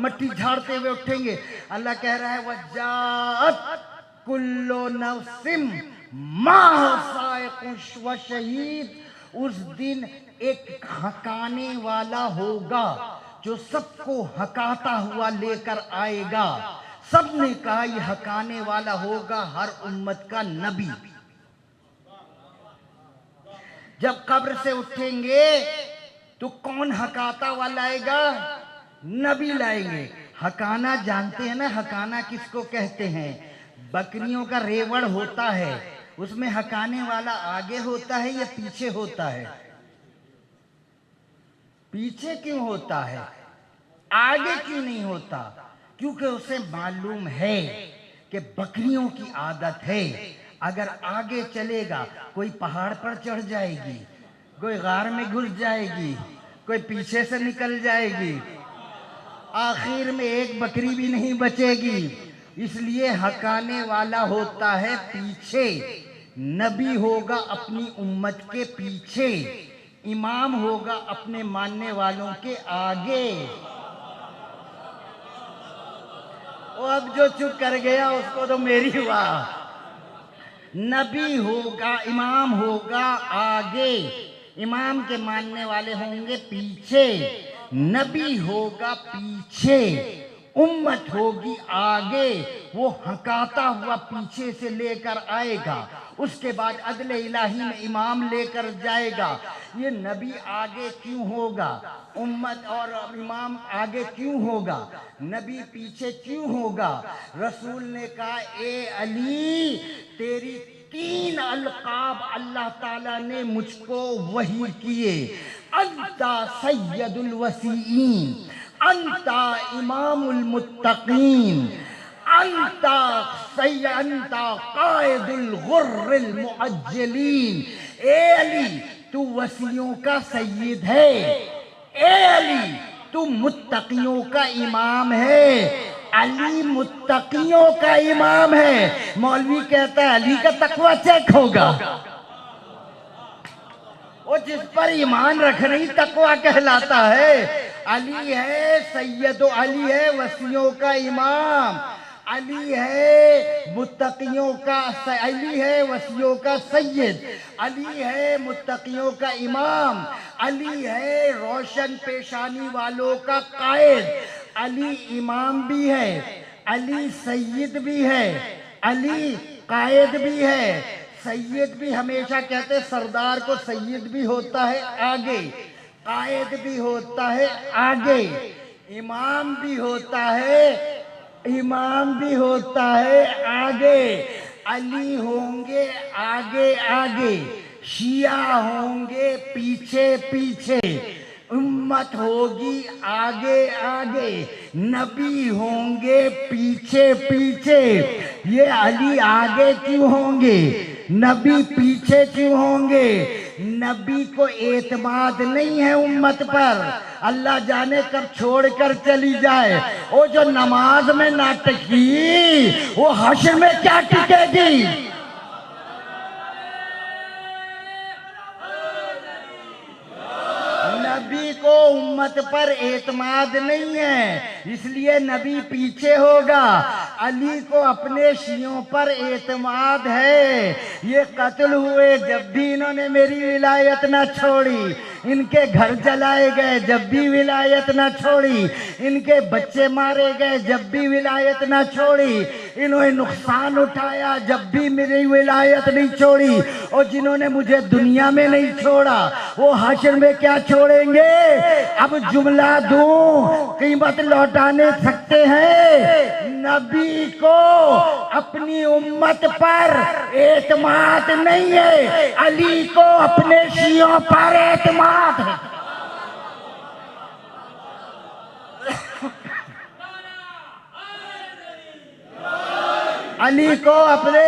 مٹی جھاڑتے ہوئے اٹھیں گے۔ اللہ کہہ رہا ہے وَجَاءَتْ کُلُّ نَفْسٍ مَّعَهَا سَائِقٌ وَشَہِیدٌ، اس دن ایک ہکانے والا ہوگا جو سب کو ہکاتا ہوا لے کر آئے گا۔ سب نے کہا یہ ہکانے والا ہوگا ہر امت کا نبی۔ جب قبر سے اٹھیں گے تو کون ہکاتا ہوا لائے گا؟ نبی لائیں گے۔ ہکانا جانتے ہیں نا، ہکانا کس کو کہتے ہیں؟ بکریوں کا ریوڑ ہوتا ہے، اس میں ہکانے والا آگے ہوتا ہے یا پیچھے ہوتا ہے؟ پیچھے کیوں ہوتا ہے؟ آگے کیوں نہیں ہوتا؟ کیونکہ اسے معلوم ہے کہ بکریوں کی عادت ہے، اگر آگے چلے گا کوئی پہاڑ پر چڑھ جائے گی، کوئی غار میں گھس جائے گی، کوئی پیچھے سے نکل جائے گی، آخر میں ایک بکری بھی نہیں بچے گی۔ اس لیے ہکانے والا ہوتا ہے پیچھے، نبی ہوگا اپنی امت کے پیچھے، امام ہوگا اپنے ماننے والوں کے آگے۔ اب جو چپ کر گیا اس کو تو میری واہ۔ نبی ہوگا، امام ہوگا آگے، امام کے ماننے والے ہوں گے پیچھے، نبی ہوگا پیچھے، امت ہوگی آگے، وہ ہکاتا ہوا پیچھے سے لے کر آئے گا۔ اس کے بعد عدل الہی میں امام لے کر جائے گا۔ یہ نبی آگے کیوں ہوگا، امت اور امام آگے کیوں ہوگا، نبی پیچھے کیوں ہوگا؟ رسول نے کہا اے علی تیری 3 القاب اللہ تعالیٰ نے مجھ کو وحی کیے، انت سید الوسیین، انت امام المتقین، انت قائد الغر المعجلین۔ اے علی تو وسیوں کا سید ہے، اے علی تو متقیوں کا امام ہے، علی متقیوں کا امام ہے۔ مولوی کہتا ہے علی کا تقوی چیک ہوگا، وہ جس پر ایمان رکھنا ہی تقوی کہلاتا ہے۔ علی ہے سید، علی ہے وسیوں کا امام، علی ہے متقیوں کا، علی ہے وسیوں کا سید، علی ہے متقیوں کا امام، علی ہے روشن پیشانی والوں کا قائد۔ علی امام بھی ہے، علی سید بھی ہے، علی قائد بھی ہے۔ سید بھی ہمیشہ کہتے سردار کو سید بھی ہوتا ہے آگے، قائد بھی ہوتا ہے آگے، امام بھی ہوتا ہے، امام بھی ہوتا ہے آگے۔ علی ہوں گے آگے آگے، شیعہ ہوں گے پیچھے پیچھے، امت ہوگی آگے آگے، نبی ہوں گے پیچھے پیچھے۔ یہ علی آگے کیوں ہوں گے، نبی پیچھے کیوں ہوں گے؟ نبی کو اعتماد نہیں ہے امت پر، اللہ جانے کب چھوڑ کر چلی جائے۔ وہ جو نماز میں نہ ٹکی وہ حشر میں کیا ٹکے گی؟ نبی کو امت پر اعتماد نہیں ہے، اس لیے نبی پیچھے ہوگا۔ علی کو اپنے شیعوں پر اعتماد ہے، یہ قتل ہوئے جب بھی انہوں نے میری ولایت نہ چھوڑی، ان کے گھر جلائے گئے جب بھی ولایت نہ چھوڑی، ان کے بچے مارے گئے جب بھی ولایت نہ چھوڑی، انہوں نے نقصان اٹھایا جب بھی میری ولایت نہیں چھوڑی، اور جنہوں نے مجھے دنیا میں نہیں چھوڑا وہ حشر میں کیا چھوڑیں گے؟ اب جملہ دوں، قیمت لوٹانے سکتے ہیں؟ نبی کو اپنی امت پر اعتماد نہیں ہے، علی کو اپنے شیعوں پر اعتماد ہے۔ علی کو اپنے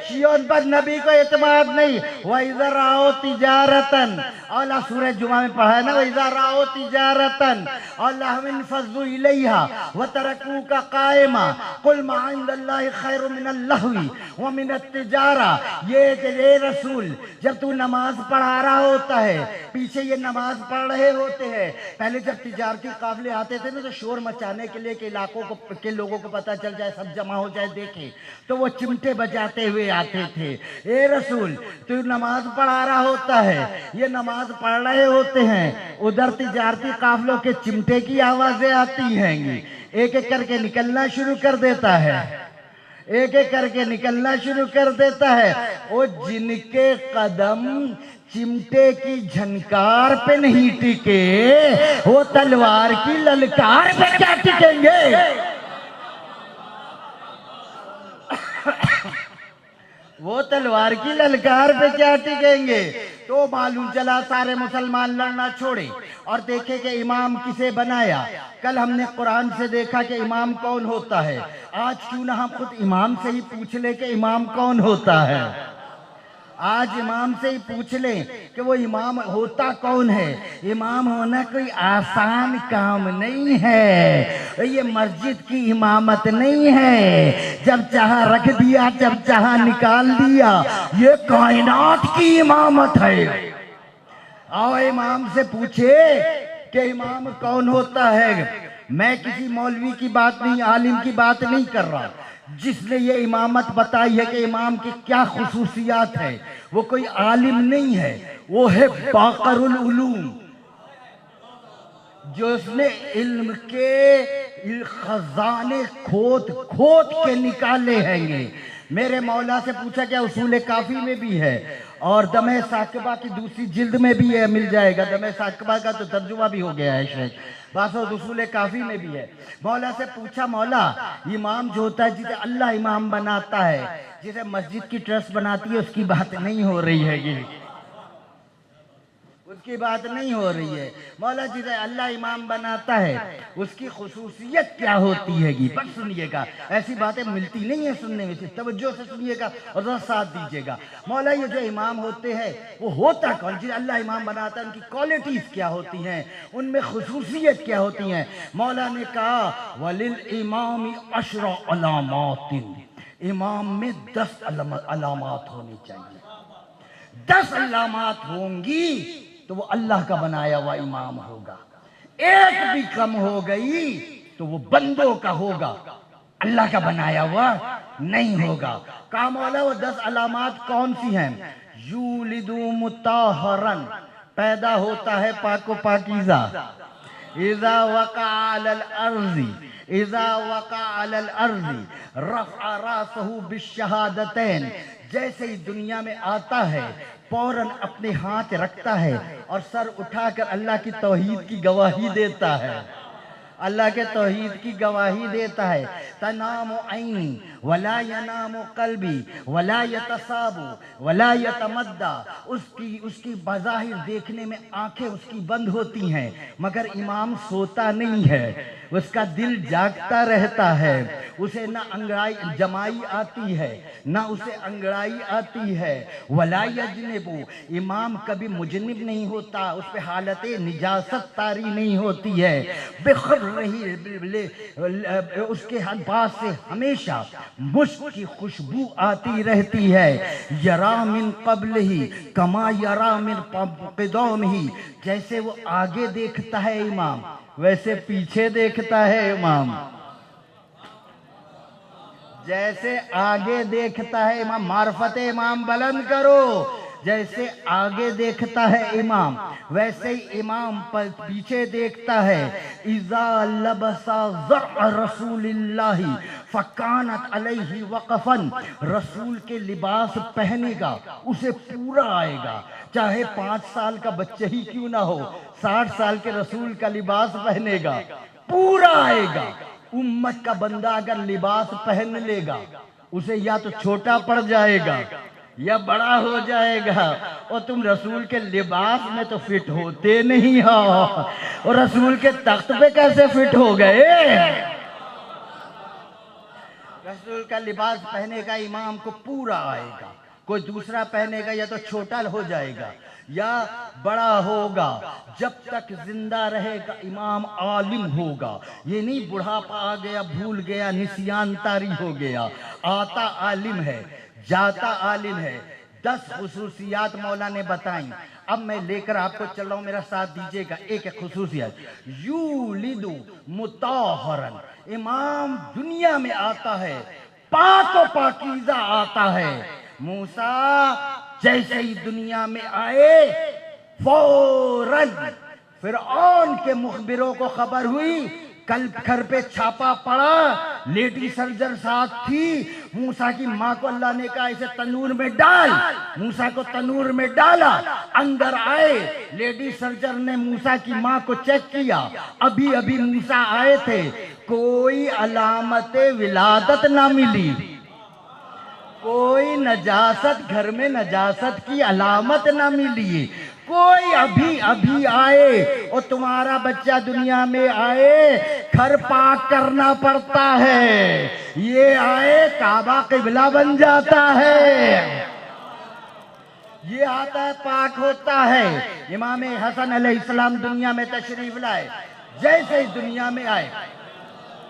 شیعوں پر نبی کو اعتماد نہیں۔ وَإِذَا رَأَوْا تِجَارَةً، اللہ سورہ جمعہ میں پڑھا ہے نا، وَإِذَا رَأَوْا تِجَارَةً اور لَهْوًا انفَضُّوا إِلَيْهَا وَتَرَكُوكَ قَائِمًا قُلْ مَا عِندَ اللَّهِ خَيْرٌ مِّنَ اللَّهْوِ وَمِنَ التِّجَارَةِ، یہ رسول جب تو نماز پڑھا رہا ہوتا ہے، پیچھے یہ نماز پڑھ رہے ہوتے ہیں، پہلے جب تجارتی قافلے آتے تھے نا تو شور مچانے کے لیے کہ علاقوں کے لوگوں کو پتہ چل جائے، سب جمع ہو جائے دیکھیں، تو وہ چمٹے بجاتے ہوئے آتے تھے۔ اے رسول تو نماز پڑھا رہا ہوتا ہے، یہ نماز پڑھ رہے ہوتے ہیں، ادھر تجارتی قافلوں کے چمٹے کی آوازیں آتی ہیں گی، ایک ایک کر کے نکلنا شروع کر دیتا ہے، ایک ایک کر کے نکلنا شروع کر دیتا ہے۔ وہ جن کے قدم چمٹے کی جھنکار پہ نہیں ٹکے وہ تلوار کی للکار پہ کیا ٹکیں گے؟ وہ تلوار کی للکار پہ کیا ٹکیں گے؟ تو معلوم چلا سارے مسلمان لڑنا چھوڑے اور دیکھے کہ امام کسے بنایا۔ کل ہم نے قرآن سے دیکھا کہ امام کون ہوتا ہے، آج کیوں نہ ہم خود امام سے ہی پوچھ لیں کہ امام کون ہوتا ہے؟ آج امام سے ہی پوچھ لیں کہ وہ امام ہوتا کون ہے۔ امام ہونا کوئی آسان کام نہیں ہے، یہ مسجد کی امامت نہیں ہے، جب چاہا رکھ دیا جب چاہا نکال دیا، یہ کائنات کی امامت ہے۔ آؤ امام سے پوچھے کہ امام کون ہوتا ہے۔ میں کسی مولوی کی بات نہیں، عالم کی بات نہیں کر رہا، جس نے یہ امامت بتائی ہے کہ امام کی کیا خصوصیات ہے، وہ کوئی عالم نہیں ہے، وہ ہے باقر العلوم، جو اس نے علم کے خزانے کھود کے نکالے ہیں گے۔ میرے مولا سے پوچھا کہ اصول کافی میں بھی ہے اور دمِ ثاقبہ کی دوسری جلد میں بھی ہے، مل جائے گا۔ دمِ ثاقبہ کا تو ترجمہ بھی ہو گیا ہے شیخ، باسو اصول کافی میں بھی ہے۔ مولا سے پوچھا مولا امام جو ہوتا ہے جسے اللہ امام بناتا ہے، جسے مسجد کی ٹرسٹ بناتی ہے، اس کی بات نہیں ہو رہی ہے، اس کی بات نہیں ہو رہی ہے۔ مولا جسے اللہ امام بناتا ہے اس کی خصوصیت کیا ہوتی ہے گی؟ بس سنیے گا، ایسی باتیں ملتی نہیں ہیں سننے میں، توجہ سے سنیے گا اور ذرا ساتھ دیجیے گا۔ مولا یہ جو امام ہوتے ہیں وہ ہوتا کون؟ جسے اللہ امام بناتا ہے ان کی کوالٹیز کیا ہوتی ہیں، ان میں خصوصیت کیا ہوتی ہیں؟ مولا نے کہا وَلِلْإِمَامِ عَشْرَ عَلَامَاتٍ، امام میں 10 علامات ہونی چاہیے۔ 10 علامات ہوں گی تو وہ اللہ کا بنایا ہوا امام ہوگا، ایک بھی کم ہو گئی تو وہ بندوں کا ہوگا، اللہ کا بنایا ہوا نہیں ہوگا۔ کہا مولا وہ 10 علامات کون سی ہیں؟ یولد مطہرن، پیدا ہوتا ہے پاک و پاکیزہ، اذا وقع علی الارض، اذا وقع علی الارض رفع راسہ بالشہادتین، جیسے ہی دنیا میں آتا ہے فوراً اپنے ہاتھ رکھتا ہے اور سر اٹھا کر اللہ کی توحید کی گواہی دیتا ہے، اللہ کے توحید کی گواہی دیتا ہے۔ تنام عینی ولا ینام قلبی ولا یتصاب ولا یتمدّا، اس کی بظاہر دیکھنے میں آنکھیں اس کی بند ہوتی ہیں مگر امام سوتا نہیں ہے، اس کا دل جاگتا رہتا ہے، اسے نہ انگڑائی جمائی آتی ہے نہ اسے انگڑائی آتی ہے۔ ولا یجنب، امام کبھی مجنب نہیں ہوتا، اس پہ حالت نجاست طاری نہیں ہوتی ہے۔ بخر رہی اس کے پاس سے ہمیشہ مشک کی خوشبو آتی رہتی ہے، یرا من قبل ہی کما یرا من قدام ہی، جیسے وہ آگے دیکھتا ہے امام ویسے پیچھے دیکھتا ہے امام، جیسے آگے دیکھتا ہے امام، معرفت امام بلند کرو، جیسے آگے دیکھتا ہے امام ویسے ہی امام پیچھے دیکھتا ہے۔ اذا لبس ضرع رسول اللہ فکانت علیہ وقفا، رسول کے لباس پہنے گا اسے پورا آئے گا، چاہے 5 سال کا بچہ ہی کیوں نہ ہو، 60 سال کے رسول کا لباس پہنے گا پورا آئے گا۔ امت کا بندہ اگر لباس پہن لے گا اسے یا تو چھوٹا پڑ جائے گا یا بڑا ہو جائے گا، اور تم رسول کے لباس میں تو فٹ ہوتے نہیں ہو، اور رسول کے تخت پہ کیسے فٹ ہو گئے؟ رسول کا لباس پہنے گا امام کو پورا آئے گا، کوئی دوسرا پہنے گا یا تو چھوٹا ہو جائے گا یا بڑا ہوگا۔ جب تک زندہ رہے گا امام عالم ہوگا، یہ نہیں بڑھاپا آ گیا بھول گیا نسیان طاری ہو گیا، آتا عالم ہے جاتا عالم ہے۔ 10 خصوصیات مولا نے بتائیں، اب میں لے کر آپ کو چل رہا ہوں، میرا ساتھ دیجئے گا۔ ایک خصوصیت، یولد مطہرا، امام دنیا میں آتا ہے پاک و پاکیزہ آتا ہے۔ موسیٰ جیسے ہی دنیا میں آئے فوراً فرعون کے مخبروں کو خبر ہوئی، کل گھر پہ چھاپا پڑا، لیڈی سرجن ساتھ تھی، موسیٰ کی ماں کو اللہ نے کہا اسے تنور میں ڈال، موسیٰ کو تنور میں ڈالا، اندر آئے، لیڈی سرجن نے موسیٰ کی ماں کو چیک کیا، ابھی موسیٰ آئے تھے، کوئی علامت ولادت نہ ملی، کوئی نجاست گھر میں نجاست کی علامت نہ ملی، کوئی ابھی آئے اور تمہارا بچہ دنیا میں آئے گھر پاک کرنا پڑتا ہے، یہ آئے کعبہ قبلہ بن جاتا ہے، یہ آتا ہے پاک ہوتا ہے۔ امام حسن علیہ السلام دنیا میں تشریف لائے، جیسے ہی دنیا میں آئے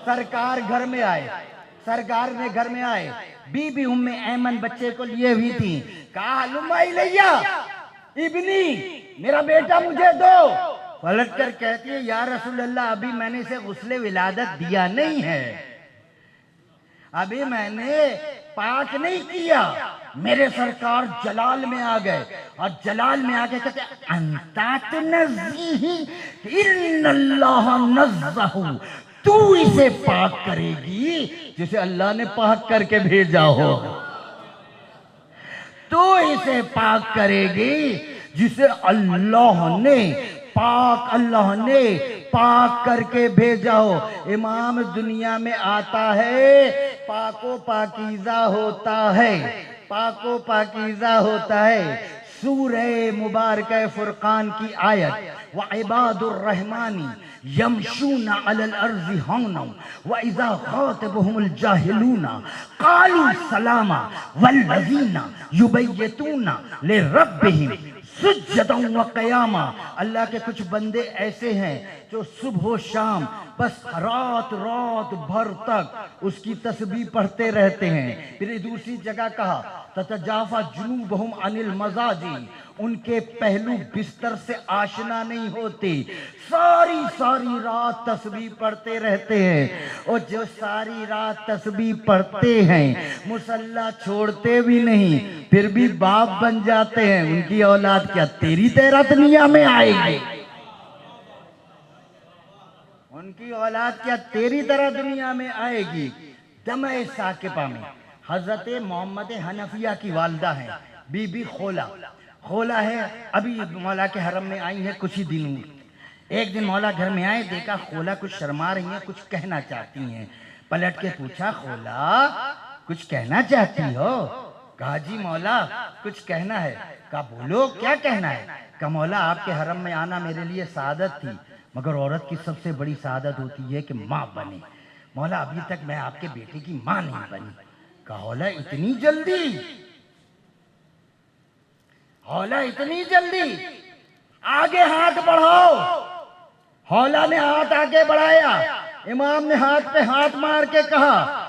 سرکار گھر میں آئے، سرکار نے گھر میں آئے، بی بی ام ایمن بچے کو لیے ہوئی تھی، کہا لما الیہ ابنی، میرا بیٹا مجھے دو، پلٹ کر کہتی ہے یا رسول اللہ ابھی میں نے اسے غسل ولادت دیا نہیں ہے، ابھی میں نے پاک نہیں کیا۔ میرے سرکار جلال میں آ گئے، اور جلال میں آ کے کہتے ہیں انتا تنزیہ ان اللہ نزہ، تو اسے پاک کرے گی جسے اللہ نے پاک کر کے بھیجا ہو، تو اسے پاک کرے گی جسے اللہ نے پاک کر کے بھیجا ہو۔ امام دنیا میں آتا ہے پاک و پاکیزہ ہوتا ہے، پاک و پاکیزہ ہوتا ہے۔ سورہ مبارکہ فرقان کی آیت وعباد الرحمن یمشون علی الارض ہونا وَإِذَا خَاطَبَهُمُ الْجَاهِلُونَ قَالُوا سَلَامًا وَالَّذِينَ يُبَيِّتُونَ لِرَبِّهِمْ سُجَّدًا وَقِيَامًا۔ اللہ کے کچھ بندے ایسے ہیں جو صبح و شام بس رات بھر تک اس کی تسبیح پڑھتے رہتے ہیں۔ پھر دوسری جگہ کہا تتجافا جنوبہم عن المضاجع، ان کے پہلو بستر سے آشنا نہیں ہوتے، ساری رات تسبیح پڑھتے رہتے ہیں، اور جو ساری رات تسبیح پڑھتے ہیں مصلی چھوڑتے بھی نہیں، پھر بھی باپ بن جاتے ہیں، ان کی اولاد کیا تیری طرح دنیا میں آئے گی؟ ان کی اولاد کیا تیری طرح دنیا میں آئے گی؟ دمع ثاقبہ میں حضرت محمد حنفیہ کی والدہ ہیں بی بی خولا ہے، ابھی مولا کے حرم میں آئی ہیں کچھ ہی دنوں۔ ایک دن مولا گھر میں آئے، دیکھا خولا کچھ شرما رہی ہیں، کچھ کہنا چاہتی ہیں، پلٹ کے پوچھا خولا کچھ کہنا چاہتی ہو؟ کہا جی مولا کچھ کہنا ہے۔ کہا بولو کیا کہنا ہے؟ کہا مولا آپ کے حرم میں آنا میرے لیے سعادت تھی، مگر عورت کی سب سے بڑی سعادت ہوتی ہے کہ ماں بنے، مولا ابھی تک میں آپ کے بیٹے کی ماں نہیں بنی۔ کہا حولا اتنی جلدی، حولا اتنی جلدی، آگے ہاتھ بڑھاؤ۔ حولا نے ہاتھ آگے بڑھایا، امام نے ہاتھ پہ ہاتھ مار کے کہا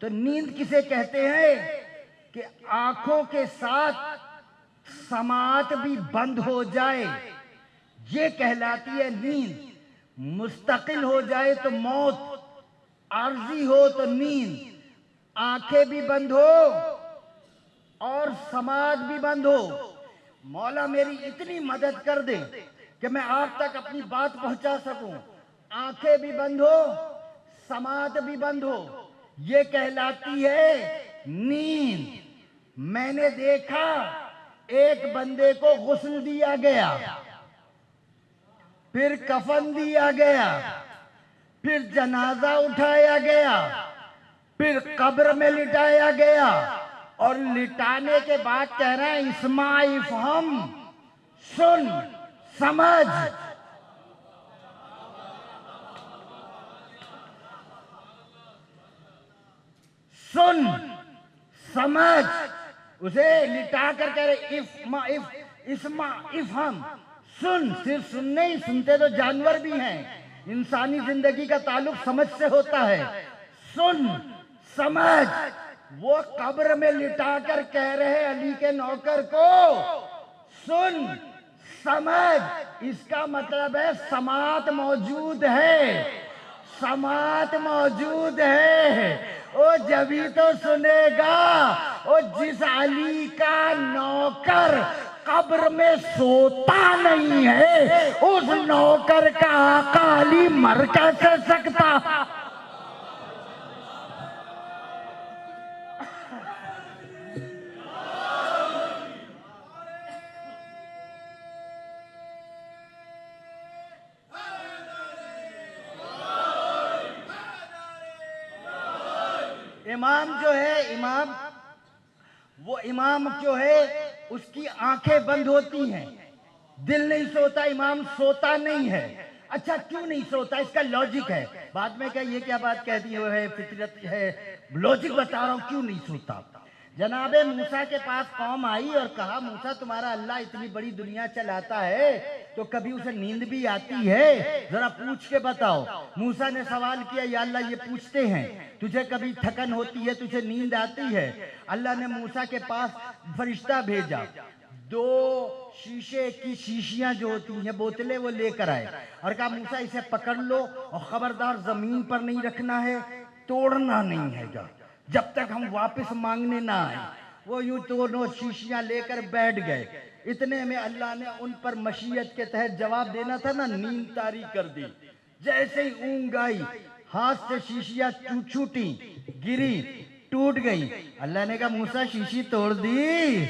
تو نیند کسے کہتے ہیں کہ آنکھوں کے ساتھ سماعت بھی بند ہو جائے، یہ کہلاتی ہے نیند۔ مستقل ہو جائے تو موت، عارضی ہو تو نیند۔ آنکھیں بھی بند ہو اور سماعت بھی بند ہو۔ مولا میری اتنی مدد کر دے کہ میں آپ تک اپنی بات پہنچا سکوں۔ آنکھیں بھی بند ہو، سماعت بھی بند ہو، یہ کہلاتی ہے نیند۔ میں نے دیکھا ایک بندے کو غسل دیا گیا، پھر کفن دیا گیا، پھر جنازہ اٹھایا گیا، پھر قبر میں لٹایا گیا، اور لٹانے کے بعد کہہ رہے ہیں اسمع افہم، سن سمجھ۔ سن سمجھ، اسے لٹا کر کہہ رہے اسمع افہم، سن۔ صرف سن نہیں، سنتے تو جانور بھی ہیں، انسانی زندگی کا تعلق سمجھ سے ہوتا ہے۔ سن سمجھ۔ وہ قبر میں لٹا کر کہہ رہے علی کے نوکر کو سن سمجھ، اس کا مطلب ہے سماعت موجود ہے، سماعت موجود ہے۔ او جبھی تو سنے گا۔ او جس علی کا نوکر قبر میں سوتا نہیں ہے، اس نوکر کا آقا علی مر کیسے سکتا؟ امام جو ہے، وہ امام جو ہے اس کی آنکھیں بند ہوتی ہیں، دل نہیں سوتا، امام سوتا نہیں ہے۔ اچھا کیوں نہیں سوتا؟ اس کا لاجک ہے۔ بعد میں کہ یہ کیا بات کہہ دی ہے، فطرت ہے، لاجک بتا رہا ہوں کیوں نہیں سوتا۔ جناب موسیٰ کے پاس قوم آئی اور کہا موسیٰ تمہارا اللہ اتنی بڑی دنیا چلاتا ہے تو کبھی اسے نیند بھی آتی ہے؟ ذرا پوچھ کے بتاؤ۔ موسیٰ نے سوال کیا یا اللہ یہ پوچھتے ہیں تجھے کبھی تھکن ہوتی ہے، تجھے نیند آتی ہے؟ اللہ نے موسیٰ کے پاس فرشتہ بھیجا، 2 شیشے کی شیشیاں جو ہوتی ہیں بوتلیں وہ لے کر آئے اور کہا موسیٰ اسے پکڑ لو اور خبردار زمین پر نہیں رکھنا ہے، توڑنا نہیں ہے گا جب تک ہم واپس مانگنے نہ آئیں۔ وہ یوں 2 شیشیاں لے کر بیٹھ گئے۔ اتنے میں اللہ نے ان پر مشیت کے تحت جواب دینا تھا نا، نیند طاری کر دی۔ جیسے ہی اونگ آئی، ہاتھ سے شیشیاں چھوٹی، گری، ٹوٹ گئی۔ اللہ نے کہا موسیٰ شیشی توڑ دی؟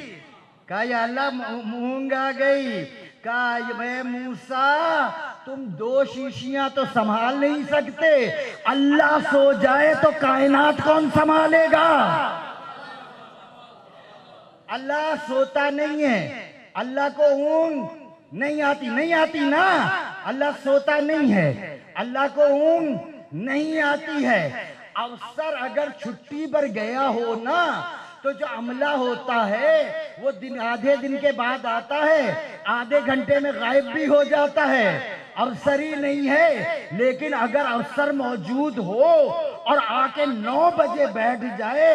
کہا یا اللہ اونگ آ گئی۔ کہا اے موسیٰ تم 2 شیشیاں تو سنبھال نہیں سکتے، اللہ سو جائے تو کائنات کون سنبھالے گا؟ اللہ سوتا نہیں ہے، اللہ کو اونگ نہیں آتی نا، اللہ سوتا نہیں ہے، اللہ کو اونگ نہیں آتی ہے۔ افسر اگر چھٹی پر گیا ہو نا تو جو عملہ ہوتا ہے وہ آدھے دن کے بعد آتا ہے، آدھے گھنٹے میں غائب بھی ہو جاتا ہے، افسری نہیں ہے۔ لیکن اگر افسر موجود ہو اور آ کے 9 بجے بیٹھ جائے،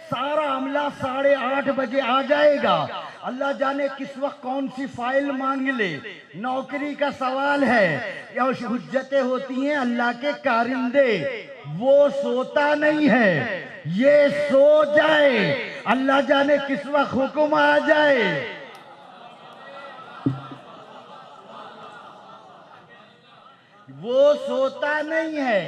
سارا عملہ 8:30 بجے آ جائے گا۔ اللہ جانے کس وقت کون سی فائل مانگ لے، نوکری کا سوال ہے یا حجتیں ہوتی ہیں اللہ کے کارندے۔ وہ سوتا نہیں ہے، یہ سو جائے، اللہ جانے کس وقت حکم آ جائے۔ وہ سوتا نہیں ہے،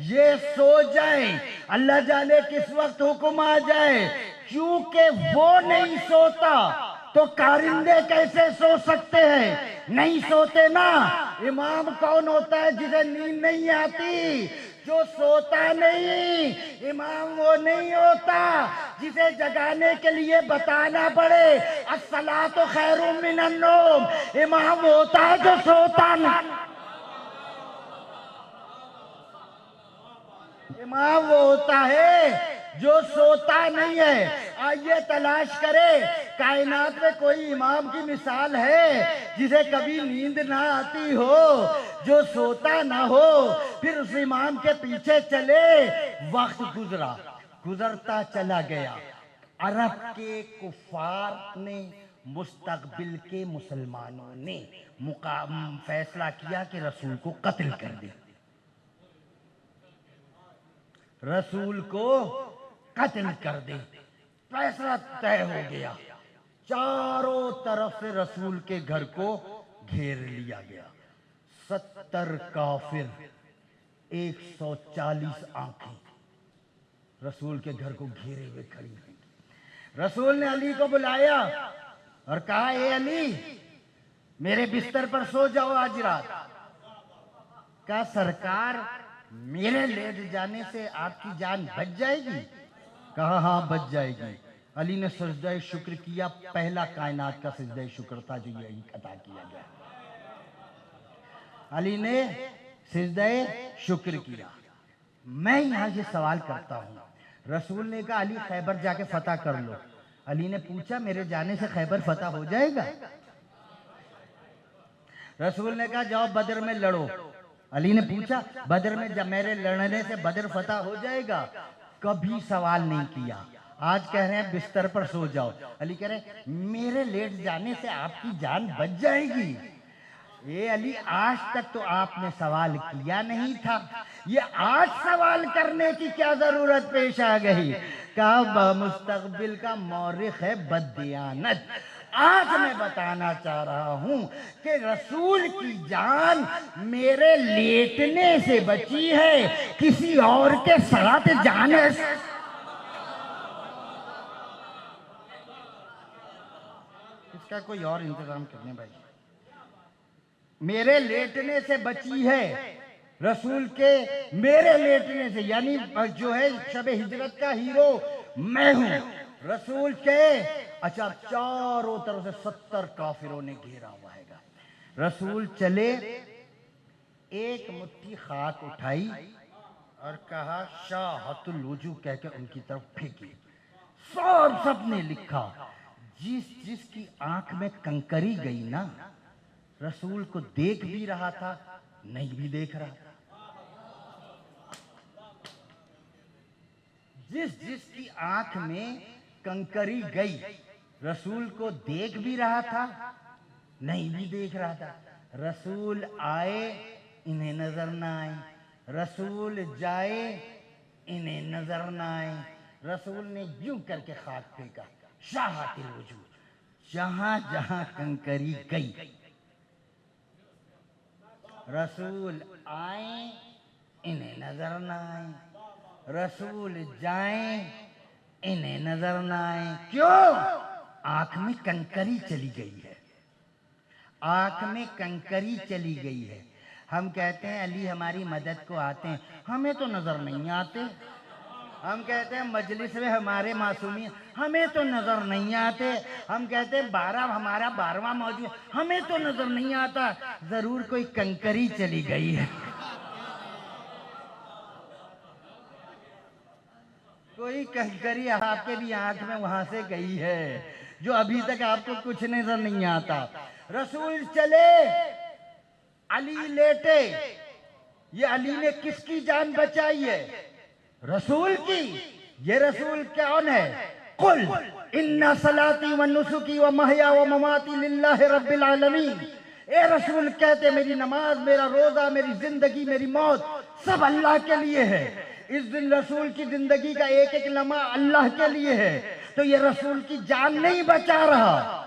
یہ سو جائے، اللہ جانے کس وقت حکم آ جائے۔ کیونکہ وہ نہیں سوتا تو کارندے کیسے سو سکتے ہیں؟ نہیں سوتے نا۔ امام کون ہوتا ہے جسے نیند نہیں آتی؟ جو سوتا نہیں۔ امام وہ نہیں ہوتا جسے جگانے کے لیے بتانا پڑے الصلاۃ خیر من النوم۔ امام ہوتا ہے جو سوتا نہیں۔ امام وہ ہوتا ہے جو سوتا نہیں ہے۔ آئیے تلاش کرے کائنات میں کوئی امام کی مثال ہے جسے کبھی نیند نہ آتی ہو، جو سوتا نہ ہو، پھر اس امام کے پیچھے چلے۔ وقت گزرا، گزرتا چلا گیا. عرب کے کفار نے مستقبل کے مسلمانوں نے فیصلہ کیا کہ رسول کو قتل کر دے. رسول کو قتل کر دے. فیصلہ طے ہو گیا. چاروں طرف سے رسول کے گھر کو گھیر لیا گیا. 70 کافر، 140 آنکھیں رسول کے گھر کو گھیرے ہوئے کھڑی ہیں. رسول نے علی کو بلایا اور کہا اے علی میرے بستر پر سو جاؤ آج رات. کہا سرکار میرے لیٹ جانے سے آپ کی جان بچ جائے گی؟ کہا ہاں بچ جائے گی. علی نے سجدہ شکر کیا. پہلا کائنات کا سجدہ شکر تھا جو یہی عطا کیا گیا. علی نے سجدہ شکر کیا. میں یہاں یہ سوال کرتا ہوں، رسول نے کہا علی خیبر جا کے فتح کر لو. علی نے پوچھا میرے جانے سے خیبر فتح ہو جائے گا؟ رسول نے کہا جاؤ بدر میں لڑو. علی نے پوچھا بدر میں جب میرے لڑنے سے بدر فتح ہو جائے گا؟ کبھی سوال نہیں کیا. آج کہہ رہے ہیں بستر پر سو جاؤ. علی کہہ رہے ہیں میرے لیٹ جانے سے آپ کی جان بچ جائے گی. اے علی آج تک تو آپ نے سوال کیا نہیں تھا، یہ آج سوال کرنے کی کیا ضرورت پیش آ گئی؟ کہا مستقبل کا مورخ ہے بددیانت. آج میں بتانا چاہ رہا ہوں کہ رسول کی جان میرے لیٹنے سے بچی ہے، کسی اور کے ساتھ جانے سے. اس کا کوئی اور انتظام کرنے بھائی. میرے لیٹنے سے بچی ہے، رسول کے میرے لیٹنے سے، یعنی جو ہے شب ہجرت کا ہیرو میں ہوں. رسول کے اچھا چاروں طرف سے 70 کافروں نے گھیرا ہوا ہے. رسول چلے، ایک مٹھی خاک اٹھائی اور کہا شاہت الوجوہ کہہ کے ان کی طرف پھینکی. سب نے لکھا جس کی آنکھ میں کنکری گئی نا، رسول کو دیکھ بھی رہا تھا نہیں بھی دیکھ رہا تھا. جس کی آنکھ میں کنکری گئی رسول کو دیکھ بھی رہا تھا نہیں بھی دیکھ رہا تھا. رسول آئے انہیں نظر نہ آئے، رسول جائے انہیں نظر نہ آئے. رسول نے یوں کر کے خاک پھینکا. شاہت الوجوہ، جہاں جہاں کنکری گئی رسول آئیں انہیں نظر نہ آئیں، رسول جائیں انہیں نظر نہ آئیں. کیوں؟ آنکھ میں کنکری چلی گئی ہے. آنکھ میں کنکری چلی گئی ہے. ہم کہتے ہیں علی ہماری مدد کو آتے ہیں، ہمیں تو نظر نہیں آتے. ہم کہتے ہیں مجلس میں ہمارے معصومین، ہمیں تو نظر نہیں آتے. ہم کہتے ہیں ہمارا 12واں موجود، ہمیں تو نظر نہیں آتا. ضرور کوئی کنکری چلی گئی ہے. کوئی کنکری آپ کے بھی آنکھ میں وہاں سے گئی ہے جو ابھی تک آپ کو کچھ نظر نہیں آتا. رسول چلے، علی لیٹے. یہ علی نے کس کی جان بچائی ہے؟ رسول کی. یہ رسول کون ہے؟ قل ان صلاتی و نسکی و محیا و مماتی للہ رب العالمین. اے رسول کہتے میری نماز، میرا روزہ، میری زندگی، میری موت سب اللہ کے لیے ہے. اس دن رسول کی زندگی کا ایک ایک لمحہ اللہ کے لیے ہے. تو یہ رسول کی جان نہیں بچا رہا،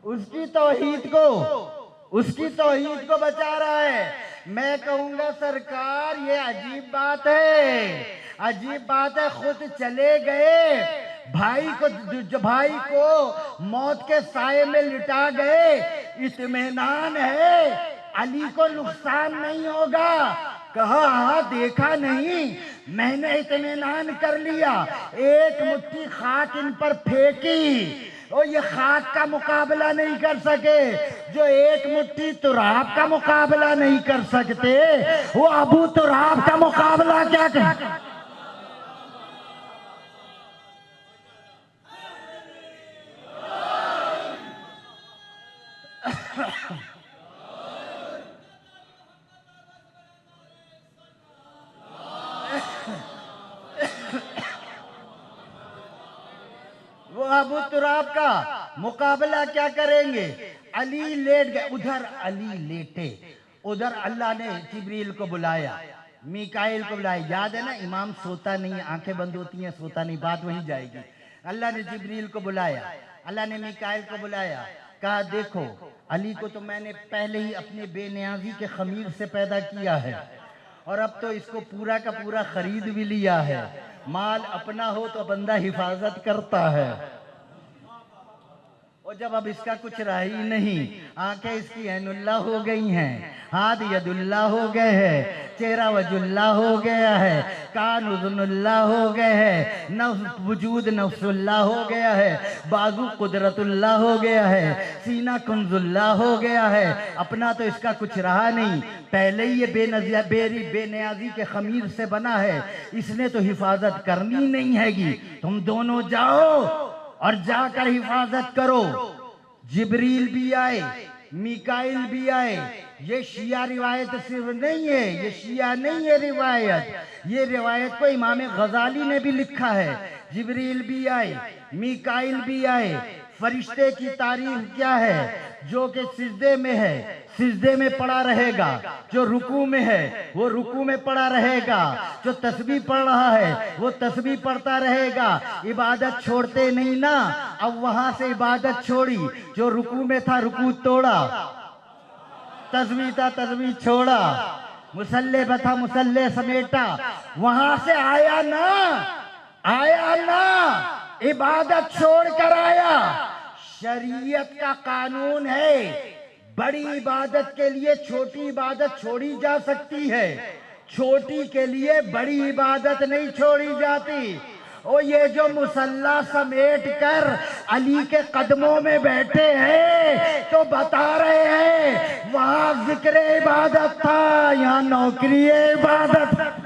اس کی توحید کو بچا رہا ہے. میں کہوں گا سرکار یہ عجیب بات ہے، عجیب بات ہے. خود چلے گئے، بھائی کو موت کے سائے میں لٹا گئے. اطمینان ہے علی کو نقصان نہیں ہوگا. کہا ہاں دیکھا نہیں، میں نے اطمینان کر لیا. ایک مٹھی خاک ان پر پھینکی، اور یہ خاک کا مقابلہ نہیں کر سکے. جو ایک مٹھی تراب کا مقابلہ نہیں کر سکتے، وہ ابو تراب کا مقابلہ کیا کر. ابو تراب کا مقابلہ کیا کریں گے؟ علی لیٹ گئے، ادھر علی لیٹے، ادھر اللہ نے جبریل کو بلایا، میکائیل کو بلایا. یاد ہے نا، امام سوتا نہیں، آنکھیں بند ہوتی ہیں، سوتا نہیں، بات وہیں جائے گی. اللہ نے جبریل کو بلایا، اللہ نے میکائیل کو بلایا، کہا دیکھو علی کو تو میں نے پہلے ہی اپنے بے نیازی کے خمیر سے پیدا کیا ہے، اور اب تو اس کو پورا کا پورا خرید بھی لیا ہے. مال اپنا ہو تو بندہ حفاظت کرتا ہے، اور جب اب اس کا کچھ رہا ہی نہیں، آنکھیں اس کی عین اللہ ہو گئی ہیں، ہاتھ ید اللہ ہو گئے ہیں، چہرہ وجہ اللہ ہو گیا ہے، کان اذن اللہ ہو گئے ہیں، وجود نفس اللہ ہو گیا ہے، بازو قدرت اللہ ہو گیا ہے، سینہ کنز اللہ ہو گیا ہے. اپنا تو اس کا کچھ رہا نہیں، پہلے ہی یہ بے نیازی کے خمیر سے بنا ہے، اس نے تو حفاظت کرنی نہیں ہے گی. تم دونوں جاؤ اور جا کر حفاظت کرو. جبریل بھی آئے، میکائیل بھی آئے. یہ شیعہ روایت صرف نہیں ہے، یہ شیعہ نہیں ہے روایت، یہ روایت کو امام غزالی نے بھی لکھا ہے. جبریل بھی آئے، میکائیل بھی آئے. فرشتے کی تعریف کیا ہے؟ جو کہ سجدے میں ہے سجدے میں پڑا رہے گا، جو رکوع میں ہے وہ رکوع میں پڑا رہے گا، جو تسبیح پڑھ رہا ہے وہ تسبیح پڑھتا رہے گا. عبادت چھوڑتے نہیں نا. اب وہاں سے عبادت چھوڑی، جو رکوع میں تھا رکوع توڑا، تسبیح تھا تسبیح چھوڑا، مصلی پہ تھا مصلی سمیٹا. وہاں سے آیا نا، عبادت چھوڑ کر آیا. شریعت کا قانون ہے، بڑی عبادت کے لیے چھوٹی عبادت چھوڑی جا سکتی ہے، چھوٹی کے لیے بڑی عبادت نہیں چھوڑی جاتی. اور یہ جو مصلی سمیٹ کر علی کے قدموں میں بیٹھے ہیں تو بتا رہے ہیں وہاں ذکر عبادت تھا، یہاں نوکری عبادت.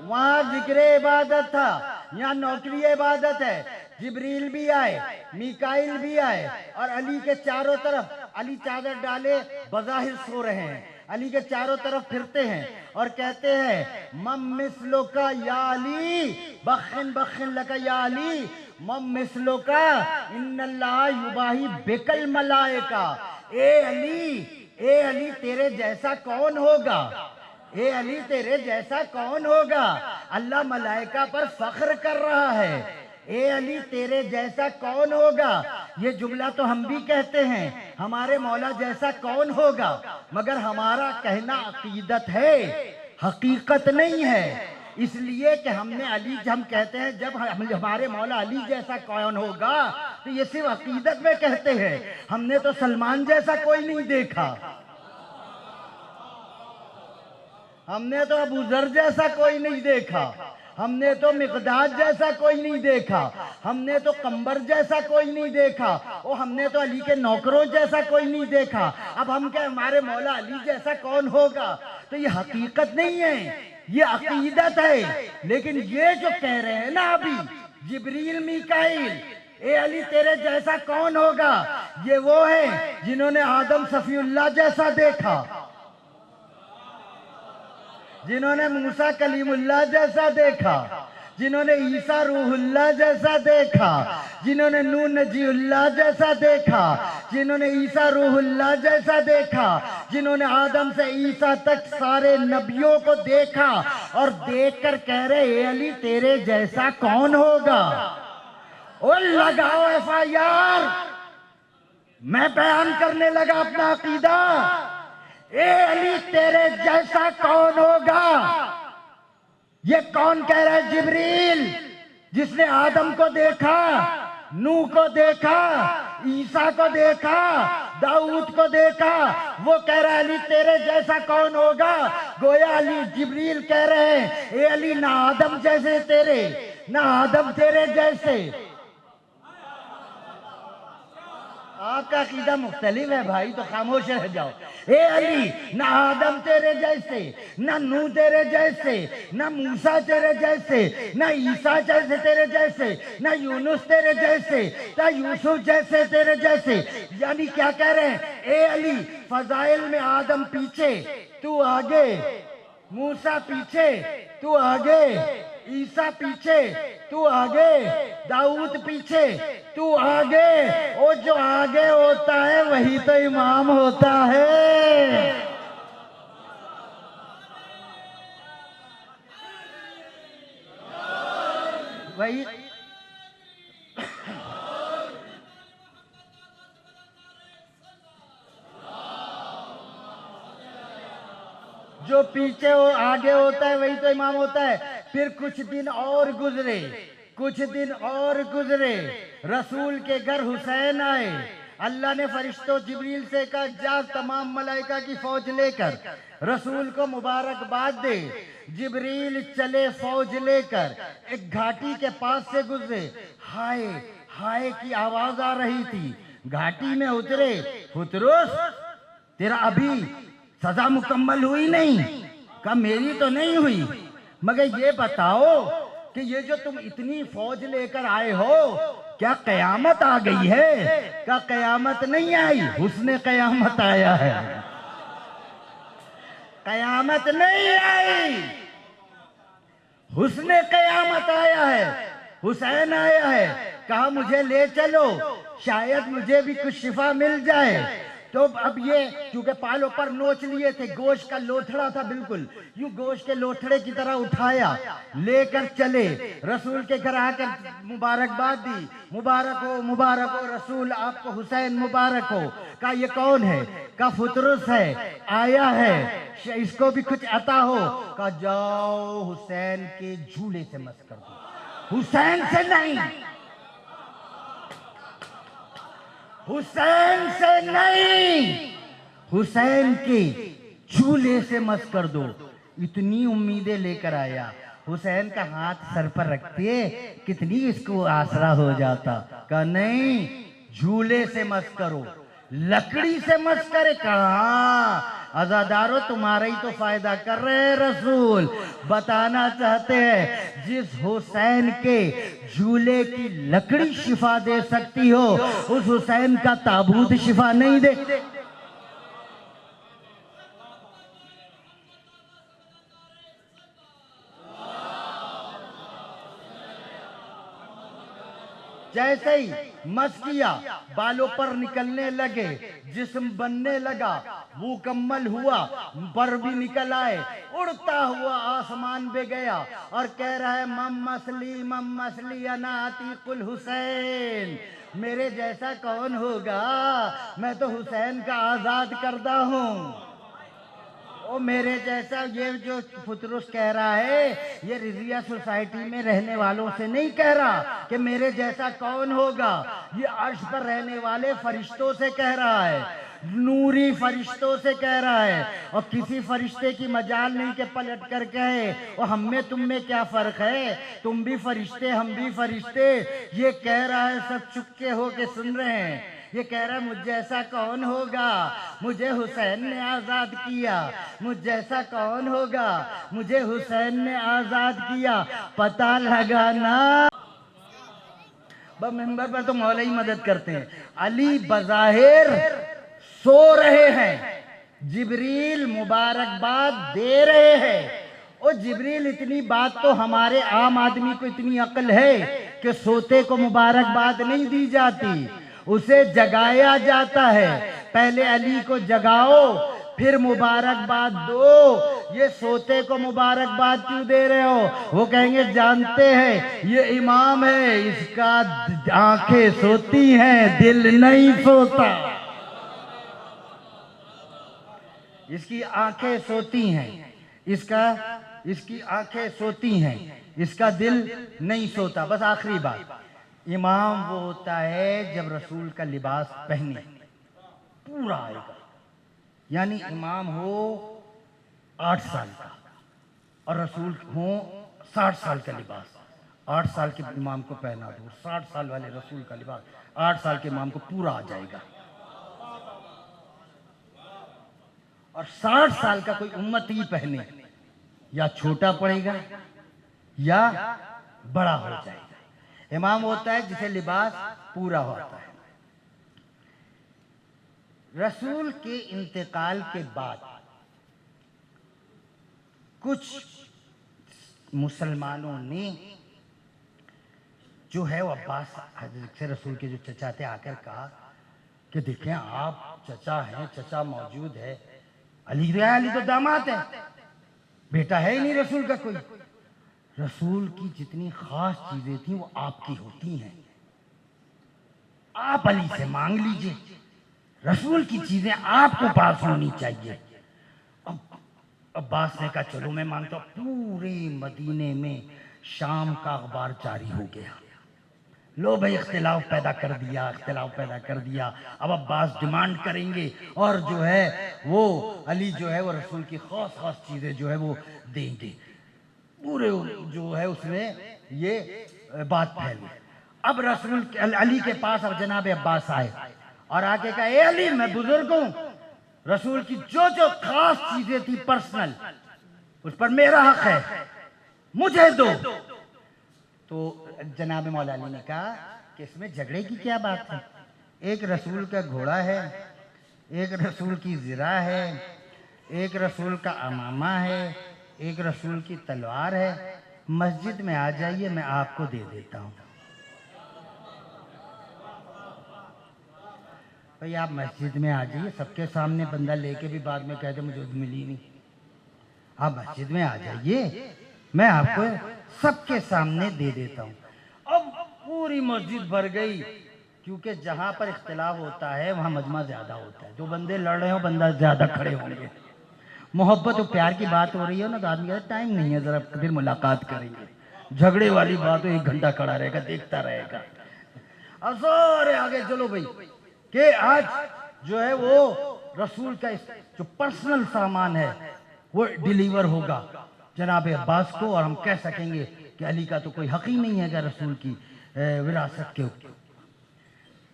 وہاں ذکر عبادت تھا، یہاں نوکری عبادت ہے. جبریل بھی آئے، میکائیل بھی آئے، اور علی کے چاروں طرف، علی چادر ڈالے بظاہر سو رہے ہیں، علی کے چاروں طرف پھرتے ہیں اور کہتے ہیں مم مثلو کا یا علی بخن بخن لکا یا علی مم مثلو کا ان اللہ یباہی بکل ملائکہ. اے علی تیرے جیسا کون ہوگا؟ اے علی تیرے جیسا کون ہوگا؟ اللہ ملائکہ پر فخر کر رہا ہے. اے علی تیرے جیسا کون ہوگا؟ یہ جملہ تو ہم بھی کہتے ہیں، ہمارے مولا جیسا کون ہوگا، مگر ہمارا کہنا عقیدت ہے، حقیقت نہیں ہے. اس لیے کہ ہم کہتے ہیں جب ہمارے مولا علی جیسا کون ہوگا تو یہ صرف عقیدت میں کہتے ہیں. ہم نے تو سلمان جیسا کوئی نہیں دیکھا، ہم نے تو ابو ذر جیسا کوئی نہیں دیکھا، ہم نے تو مقداد جیسا کوئی نہیں دیکھا، ہم نے تو قمبر جیسا کوئی نہیں دیکھا، اور ہم نے تو علی کے نوکروں جیسا کوئی نہیں دیکھا. اب ہم کہ ہمارے مولا علی جیسا کون ہوگا؟ تو یہ حقیقت نہیں ہے، یہ عقیدت ہے. لیکن یہ جو کہہ رہے ہیں نا ابھی جبریل میکائیل، اے علی تیرے جیسا کون ہوگا، یہ وہ ہیں جنہوں نے آدم صفی اللہ جیسا دیکھا، جنہوں نے موسیٰ کلیم اللہ جیسا دیکھا، جنہوں نے عیسیٰ روح اللہ جیسا دیکھا، جنہوں نے نوح نجی اللہ جیسا دیکھا، جنہوں نے عیسیٰ روح اللہ جیسا دیکھا، جنہوں نے آدم سے عیسیٰ تک سارے نبیوں کو دیکھا، اور دیکھ کر کہہ رہے اے علی تیرے جیسا کون ہوگا. اور لگاؤ ایف آئی آر، میں بیان کرنے لگا اپنا عقیدہ. اے علی تیرے جیسا کون ہوگا؟ یہ کون کہہ رہا ہے؟ جبریل، جس نے آدم کو دیکھا، نوح کو دیکھا، عیسیٰ کو دیکھا، داؤد کو دیکھا، وہ کہہ رہا ہے علی تیرے جیسا کون ہوگا. گویا علی جبریل کہہ رہے ہیں اے علی نہ آدم جیسے تیرے، نہ آدم تیرے جیسے. آپ کا عقیدہ مختلف ہے بھائی، تو خاموش رہ جاؤ۔ اے علی، نہ آدم تیرے جیسے، نہ نوح تیرے جیسے، نہ موسیٰ تیرے جیسے، نہ عیسیٰ جیسے تیرے جیسے، نہ یونس تیرے جیسے، نہ یوسف جیسے تیرے جیسے۔ یعنی کیا کہہ رہے ہیں؟ اے علی، فضائل میں آدم پیچھے تو آگے، موسیٰ پیچھے تو آگے، عیسیٰ پیچھے تو آگے، داؤد پیچھے تو آگے۔ اور جو آگے ہوتا ہے وہی تو امام ہوتا ہے۔ وہی جو پیچھے آگے ہوتا ہے وہی تو امام ہوتا ہے۔ پھر کچھ دن اور گزرے، رسول کے گھر حسین آئے۔ اللہ نے فرشتوں جبریل سے کہا جا تمام ملائکہ کی فوج لے کر رسول کو مبارکباد دے۔ جبریل چلے فوج لے کر، ایک گھاٹی کے پاس سے گزرے، ہائے ہائے کی آواز آ رہی تھی۔ گھاٹی میں اترے، پطرس تیرا ابھی سزا مکمل ہوئی نہیں؟ کہا میری تو نہیں ہوئی، مگر یہ بتاؤ کہ یہ جو تم اتنی فوج لے کر آئے ہو کیا قیامت آ گئی ہے؟ کہا قیامت نہیں آئی، حسن قیامت آیا ہے۔ قیامت نہیں آئی، حسن قیامت آیا ہے، حسین آیا ہے۔ کہا مجھے لے چلو، شاید مجھے بھی کچھ شفا مل جائے۔ تو اب یہ کیونکہ پالوں پر نوچ لیے تھے، گوشت کا لوتھڑا تھا، بالکل یوں گوشت کے لوتھڑے کی طرح اٹھایا، لے کر چلے رسول کے گھر آ کر مبارکباد دی۔ مبارک ہو رسول، آپ کو حسین مبارک ہو۔ کہا یہ کون ہے؟ کہا فطرس ہے، آیا ہے، اس کو بھی کچھ عطا ہو۔ کہا جاؤ حسین کے جھولے سے مس کر دو۔ حسین سے نہیں، حسین سے نہیں، حسین کے جھولے سے مس کر دو۔ اتنی امیدیں لے کر آیا، حسین کا ہاتھ سر پر رکھتے کتنی اس کو آسرا ہو جاتا۔ کہا نہیں، جھولے سے مس کرو، لکڑی سے مس کرے۔ کہاں عزادارو تمہارا ہی تو فائدہ کر رہے ہیں رسول، بتانا چاہتے ہیں جس حسین کے جھولے کی لکڑی شفا دے سکتی ہو اس حسین کا تابوت شفا نہیں دے۔ جیسے ہی مس کیا، بالوں پر نکلنے لگے، جسم بننے لگا، مکمل ہوا، پر بھی نکل آئے، اڑتا ہوا آسمان پہ گیا اور کہہ رہا ہے مم مسلی انا عتیق الحسین، میرے جیسا کون ہوگا، میں تو حسین کا آزاد کردہ ہوں۔ او میرے جیسا، یہ جو فطرس کہہ رہا ہے یہ رضیہ سوسائٹی میں رہنے والوں سے نہیں کہہ رہا کہ میرے جیسا کون ہوگا، یہ عرش پر رہنے والے فرشتوں سے کہہ رہا ہے، نوری فرشتوں سے کہہ رہا ہے۔ اور کسی فرشتے کی مجال نہیں کہ پلٹ کر کہے اور ہم میں تم میں کیا فرق ہے، تم بھی فرشتے ہم بھی فرشتے۔ یہ کہہ رہا ہے، سب چپکے ہو کے سن رہے ہیں، یہ کہہ رہا ہے مجھ جیسا کون ہوگا، مجھے حسین نے آزاد کیا، مجھ جیسا کون ہوگا، مجھے حسین نے آزاد کیا، پتہ لگانا۔ ممبر پر تو مولا ہی مدد کرتے ہیں۔ علی بظاہر سو رہے ہیں، جبریل مبارکباد دے رہے ہیں۔ اور جبریل اتنی بات تو ہمارے عام آدمی کو اتنی عقل ہے کہ سوتے کو مبارکباد نہیں دی جاتی، اسے جگایا جاتا ہے۔ پہلے علی کو جگاؤ پھر مبارکباد دو۔ یہ سوتے کو مبارکباد کیوں دے رہے ہو؟ وہ کہیں گے جانتے ہیں یہ امام ہے، اس کا آنکھیں سوتی ہیں دل نہیں سوتا، اس کی آنکھیں سوتی ہیں، اس کی آنکھیں سوتی ہیں، اس کا دل نہیں سوتا۔ بس آخری بات، امام وہ ہوتا ہے جب رسول کا لباس پہنے پورا آئے گا، یعنی امام ہو 8 سال کا اور رسول ہوں 60 سال کا لباس، 8 سال کے امام کو پہنا دو، 60 سال والے رسول کا لباس 8 سال کے امام کو پورا آ جائے گا۔ اور 60 سال کا کوئی امتی پہنے یا چھوٹا پڑے گا یا بڑا ہو جائے گا۔ امام ہوتا ہے جسے لباس پورا ہوتا ہے۔ رسول کے انتقال کے بعد کچھ مسلمانوں نے جو ہے وہ عباس حضرت سے رسول کے جو چچا تھے آ کر کہا کہ دیکھیں آپ چچا ہیں، چچا موجود ہے، علی تو داماد ہے، بیٹا ہے ہی نہیں رسول کا کوئی، رسول کی جتنی خاص چیزیں تھیں وہ آپ کی ہوتی ہیں، آپ علی سے مانگ لیجئے، رسول کی چیزیں آپ کو پاس ہونی چاہیے۔ عباس نے کہا چلو میں مانگتا ہوں۔ پورے مدینے میں شام کا اخبار جاری ہو گیا، لو بھائی اختلاف پیدا کر دیا، اب عباس ڈیمانڈ کریں گے اور جو ہے وہ علی جو ہے وہ رسول کی خاص چیزیں جو ہے وہ دیں گے۔ پورے جو ہے اس میں یہ بات پھیلی۔ اب رسول علی کے پاس اب جناب عباس آئے اور آ کے کہا اے علی میں بزرگ ہوں، رسول کی جو خاص چیزیں تھی پرسنل اس پر میرا حق ہے، مجھے دو۔ تو جناب مولا علی نے کہا کہ اس میں جھگڑے کی کیا بات ہے، ایک رسول کا گھوڑا ہے، ایک رسول کی زرہ ہے، ایک رسول کا امامہ ہے، ایک رسول کی تلوار ہے، مسجد میں آ جائیے میں آپ کو دے دیتا ہوں۔ بھئی آپ مسجد میں آ جائیے، سب کے سامنے بندہ لے کے بھی بعد میں کہتے مجھے ملی نہیں، آپ مسجد میں آ جائیے میں آپ کو سب کے سامنے دے دیتا ہوں۔ اب پوری مسجد بھر گئی، کیونکہ جہاں پر اختلاف ہوتا ہے وہاں مجمع زیادہ ہوتا ہے، جو بندے لڑ رہے ہوں بندہ زیادہ کھڑے ہوں گے، محبت و پیار کی بات ہو رہی ہے نا تو آدمی کہتا ہے ٹائم نہیں ہے، ذرا پھر ملاقات کریں گے، جھگڑے والی بات ہو 1 گھنٹہ کھڑا رہے گا دیکھتا رہے گا۔ اور سارے آگے چلو بھئی کہ آج جو ہے وہ رسول کا جو پرسنل سامان ہے وہ ڈیلیور ہوگا جناب عباس کو، اور ہم کہہ سکیں گے کہ علی کا تو کوئی حق ہی نہیں ہے کہ رسول کی وراثت کے اوپر۔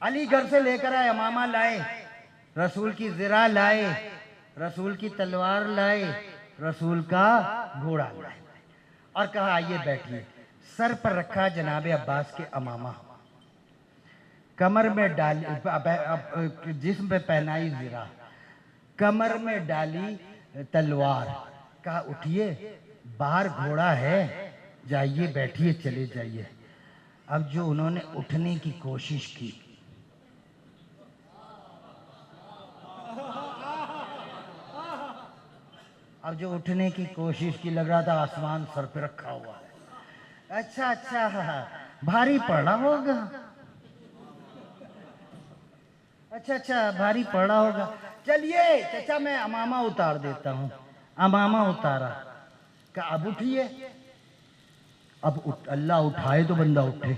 علی گھر سے لے کر آئے، امامہ لائے، رسول کی زرہ لائے، رسول کی تلوار لائے، رسول کا گھوڑا لائے، اور کہا آئیے بیٹھیے۔ سر پر رکھا جناب عباس کے امامہ، کمر میں ڈالی جسم پہ پہنائی زرہ، کمر میں ڈالی تلوار، کہا اٹھیے باہر گھوڑا ہے، جائیے بیٹھیے چلے جائیے۔ اب جو انہوں نے اٹھنے کی کوشش کی، لگ رہا تھا آسمان سر پہ رکھا ہوا ہے، اچھا بھاری پڑا ہوگا، بھاری پڑا ہوگا، چلیے چچا میں امامہ اتار دیتا ہوں۔ امامہ اتارا، کہ اب اٹھیے، اب اللہ اٹھائے تو بندہ اٹھے،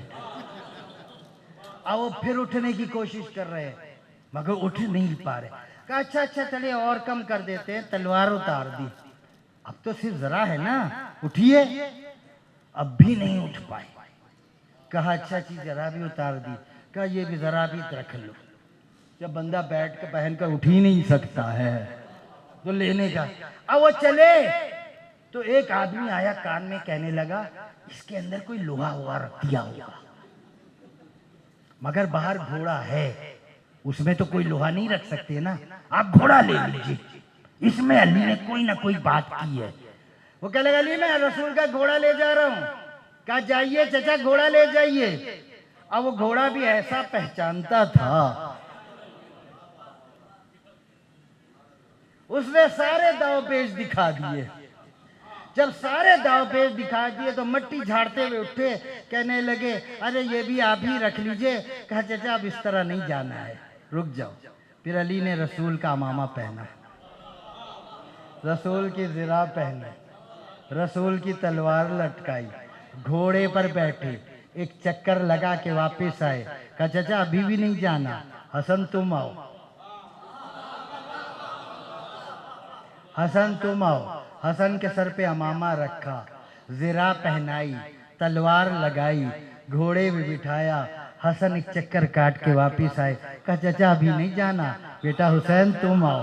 اب وہ پھر اٹھنے کی کوشش کر رہے ہیں مگر اٹھ نہیں پا رہے، کہا اچھا چلیے اور کم کر دیتے ہیں، تلوار اتار دی، اب تو صرف ذرا ہے نا، اٹھیے، اب بھی نہیں اٹھ پائے، کہا اچھا چیز ذرا بھی اتار دی، کہا یہ بھی ذرا بھی رکھ لو۔ جب بندہ بیٹھ کے پہن کر اٹھ ہی نہیں سکتا ہے تو لینے کا، اب وہ چلے تو ایک آدمی آیا کان میں کہنے لگا اس کے اندر کوئی لوہا ہوا رکھ دیا ہوگا، مگر باہر گھوڑا ہے، اس میں تو کوئی لوہا نہیں رکھ سکتے نا، آپ گھوڑا لے لیجئے، اس میں علی نے کوئی نہ کوئی بات کی ہے۔ وہ کہنے لگا علی میں رسول کا گھوڑا لے جا رہا ہوں، کہا جائیے چچا گھوڑا لے جائیے۔ اب وہ گھوڑا بھی ایسا پہچانتا تھا، اس نے سارے داؤ پیش دکھا دیے، جب سارے داؤ پیش دکھا دیے تو مٹی جھاڑتے ہوئے اٹھے، کہنے لگے ارے یہ بھی آپ ہی رکھ لیجئے، کہا چچا اب اس طرح نہیں جانا ہے، رک جاؤ۔ پھر علی نے رسول کا امامہ پہنا، رسول کی زرہ پہنے، رسول کی تلوار لٹکائی، گھوڑے پر بیٹھے، ایک چکر لگا کے واپس آئے، کہا چچا ابھی بھی نہیں جانا، حسن تم آؤ، حسن تم آؤ۔ حسن کے سر پہ امامہ رکھا، زرہ پہنائی، تلوار لگائی، گھوڑے بھی بٹھایا، حسن ایک چکر کاٹ کے واپس آئے، کہا چچا ابھی نہیں جانا، بیٹا حسین تم آؤ۔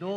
2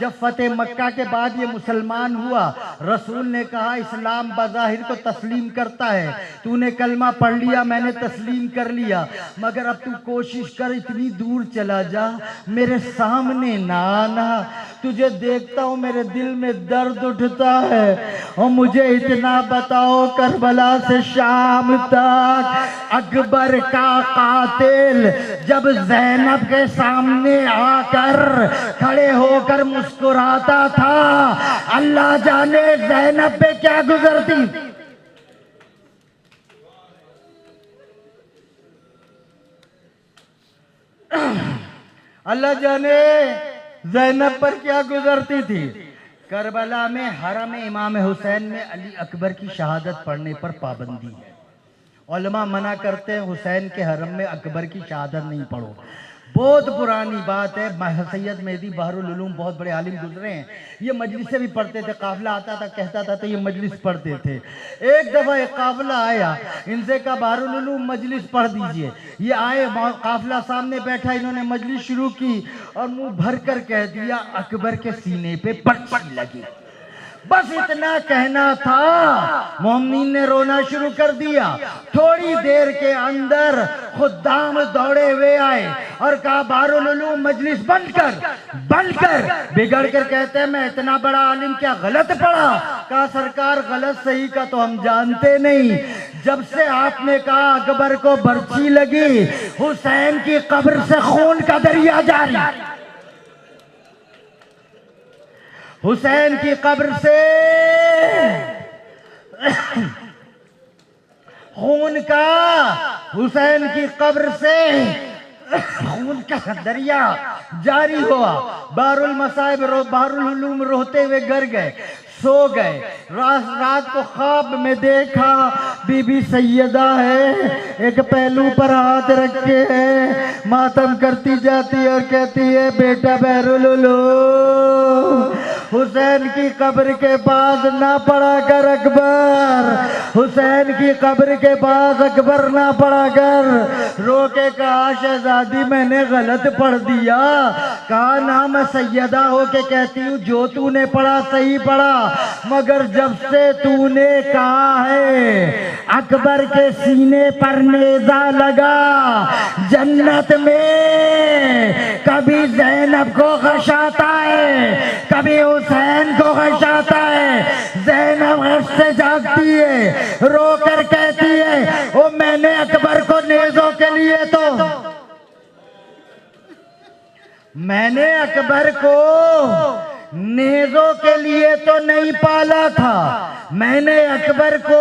جب فتح مکہ کے بعد یہ مسلمان ہوا، رسول نے کہا اسلام بظاہر تو تسلیم کرتا ہے، تو نے کلمہ پڑھ لیا، میں نے تسلیم کر لیا، مگر اب تو کوشش کر اتنی دور چلا جا، میرے سامنے نہ آنا، تجھے دیکھتا ہوں میرے دل میں درد اٹھتا ہے، اور مجھے اتنا بتاؤ کربلا سے شام تک اکبر کا قاتل جب زینب کے سامنے آ کر کھڑے ہو کر مسکراتا تھا، اللہ جانے زینب پہ کیا گزرتی، اللہ جانے زینب پر کیا گزرتی تھی۔ کربلا میں حرم امام حسین میں علی اکبر کی شہادت پڑھنے پر پابندی ہے، علماء منع کرتے ہیں حسین کے حرم میں اکبر کی شہادت نہیں پڑھو، بہت پرانی بات ہے۔ سید مہدی بحر العلوم بہت بڑے عالم گزرے ہیں، یہ مجلس سے بھی پڑھتے تھے، قافلہ آتا تھا کہتا تھا تو یہ مجلس پڑھتے تھے۔ ایک دفعہ ایک قافلہ آیا، ان سے کہا بحر العلوم مجلس پڑھ دیجئے، یہ آئے، قافلہ سامنے بیٹھا، انہوں نے مجلس شروع کی اور منہ بھر کر کہہ دیا اکبر کے سینے پہ پرچی لگی، بس اتنا کہنا تھا، مومنین نے رونا شروع کر دیا۔ تھوڑی دیر کے اندر خدام دوڑے ہوئے آئے اور کہا بحر العلوم مجلس بند کر، بگڑ کر کہتے ہیں میں اتنا بڑا عالم کیا غلط پڑھا؟ کہا سرکار غلط صحیح کا تو ہم جانتے نہیں، جب سے آپ نے کہا اکبر کو برچی لگی، حسین کی قبر سے خون کا دریا جاری، حسین کی قبر سے خون کا، حسین کی قبر سے خون کا دریا جاری ہوا۔ بحر المصائب بحر العلوم روتے ہوئے گھر گئے، سو گئے۔ رات کو خواب میں دیکھا بی بی سیدہ ہے، ایک پہلو پر ہاتھ رکھے ہے، ماتم کرتی جاتی اور کہتی ہے بیٹا بحر العلوم حسین کی قبر کے پاس نہ پڑا کر اکبر، حسین کی قبر کے پاس اکبر نہ پڑا کر۔ رو کے کہا شہزادی میں نے غلط پڑھ دیا، کہا نہ میں سیدہ ہو کے کہتی ہوں جو تو نے پڑھا صحیح پڑھا، مگر جب سے تو نے کہا ہے اکبر کے سینے پر نیزہ لگا، جنت میں کبھی زینب کو غشاتا ہے، کبھی حسین کو غشاتا ہے، زینب غش سے جاگتی ہے، رو کر کہتی ہے او میں نے اکبر کو نیزوں کے لیے تو میں نے اکبر کو نیزوں کے لیے تو نہیں پالا تھا، میں نے اکبر کو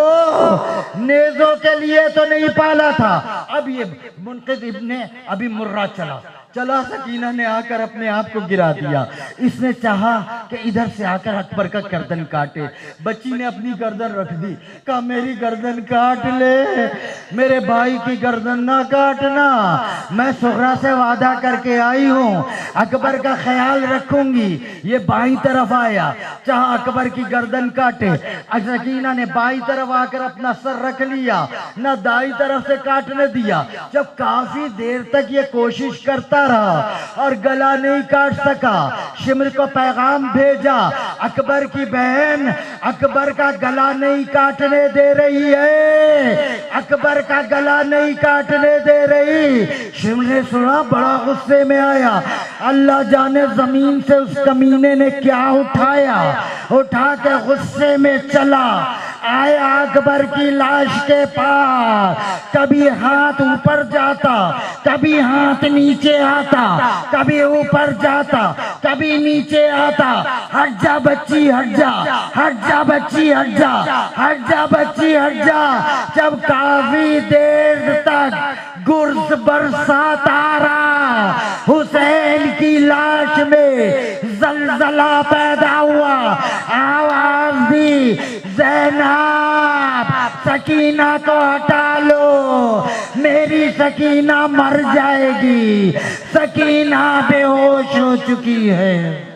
نیزوں کے لیے تو نہیں پالا تھا۔ اب یہ منقذ ابن ابی مرہ چلا، سکینہ نے آ کر اپنے آپ کو گرا دیا، اس نے چاہا کہ ادھر سے آ کر اکبر کا گردن کاٹے، بچی نے اپنی گردن رکھ دی، کہا میری گردن کاٹ لے، میرے بھائی کی گردن نہ کاٹنا، میں سغرا سے وعدہ کر کے آئی ہوں اکبر کا خیال رکھوں گی۔ یہ بائیں طرف آیا، چاہا اکبر کی گردن کاٹے، سکینہ نے بائیں طرف آ کر اپنا سر رکھ لیا، نہ دائیں طرف سے کاٹنے دیا۔ جب کافی دیر تک یہ کوشش کرتا رہا اور گلا نہیں کاٹ سکا، شمر کو پیغام بھیجا اکبر کی بہن اکبر کا گلا نہیں کاٹنے دے رہی ہے، اکبر کا گلا نہیں کاٹنے دے رہی۔ شمر نے سنا، بڑا غصے میں آیا، اللہ جانے زمین سے اس کمینے نے کیا اٹھا کے غصے میں چلا آیا اکبر کی لاش کے پاس، کبھی ہاتھ اوپر جاتا، کبھی ہاتھ نیچے آتا، کبھی اوپر جاتا، کبھی نیچے آتا، ہٹ جا بچی ہٹ جا، ہٹ جا بچی ہٹ جا، ہٹ جا بچی ہٹ جا۔ جب کافی دیر تک گرز برسات آ رہا، حسین کی لاش میں زلزلہ پیدا ہوا، آواز دی زینب سکینہ کو ہٹا لو، میری سکینہ مر جائے گی، سکینہ بے ہوش ہو چکی ہے۔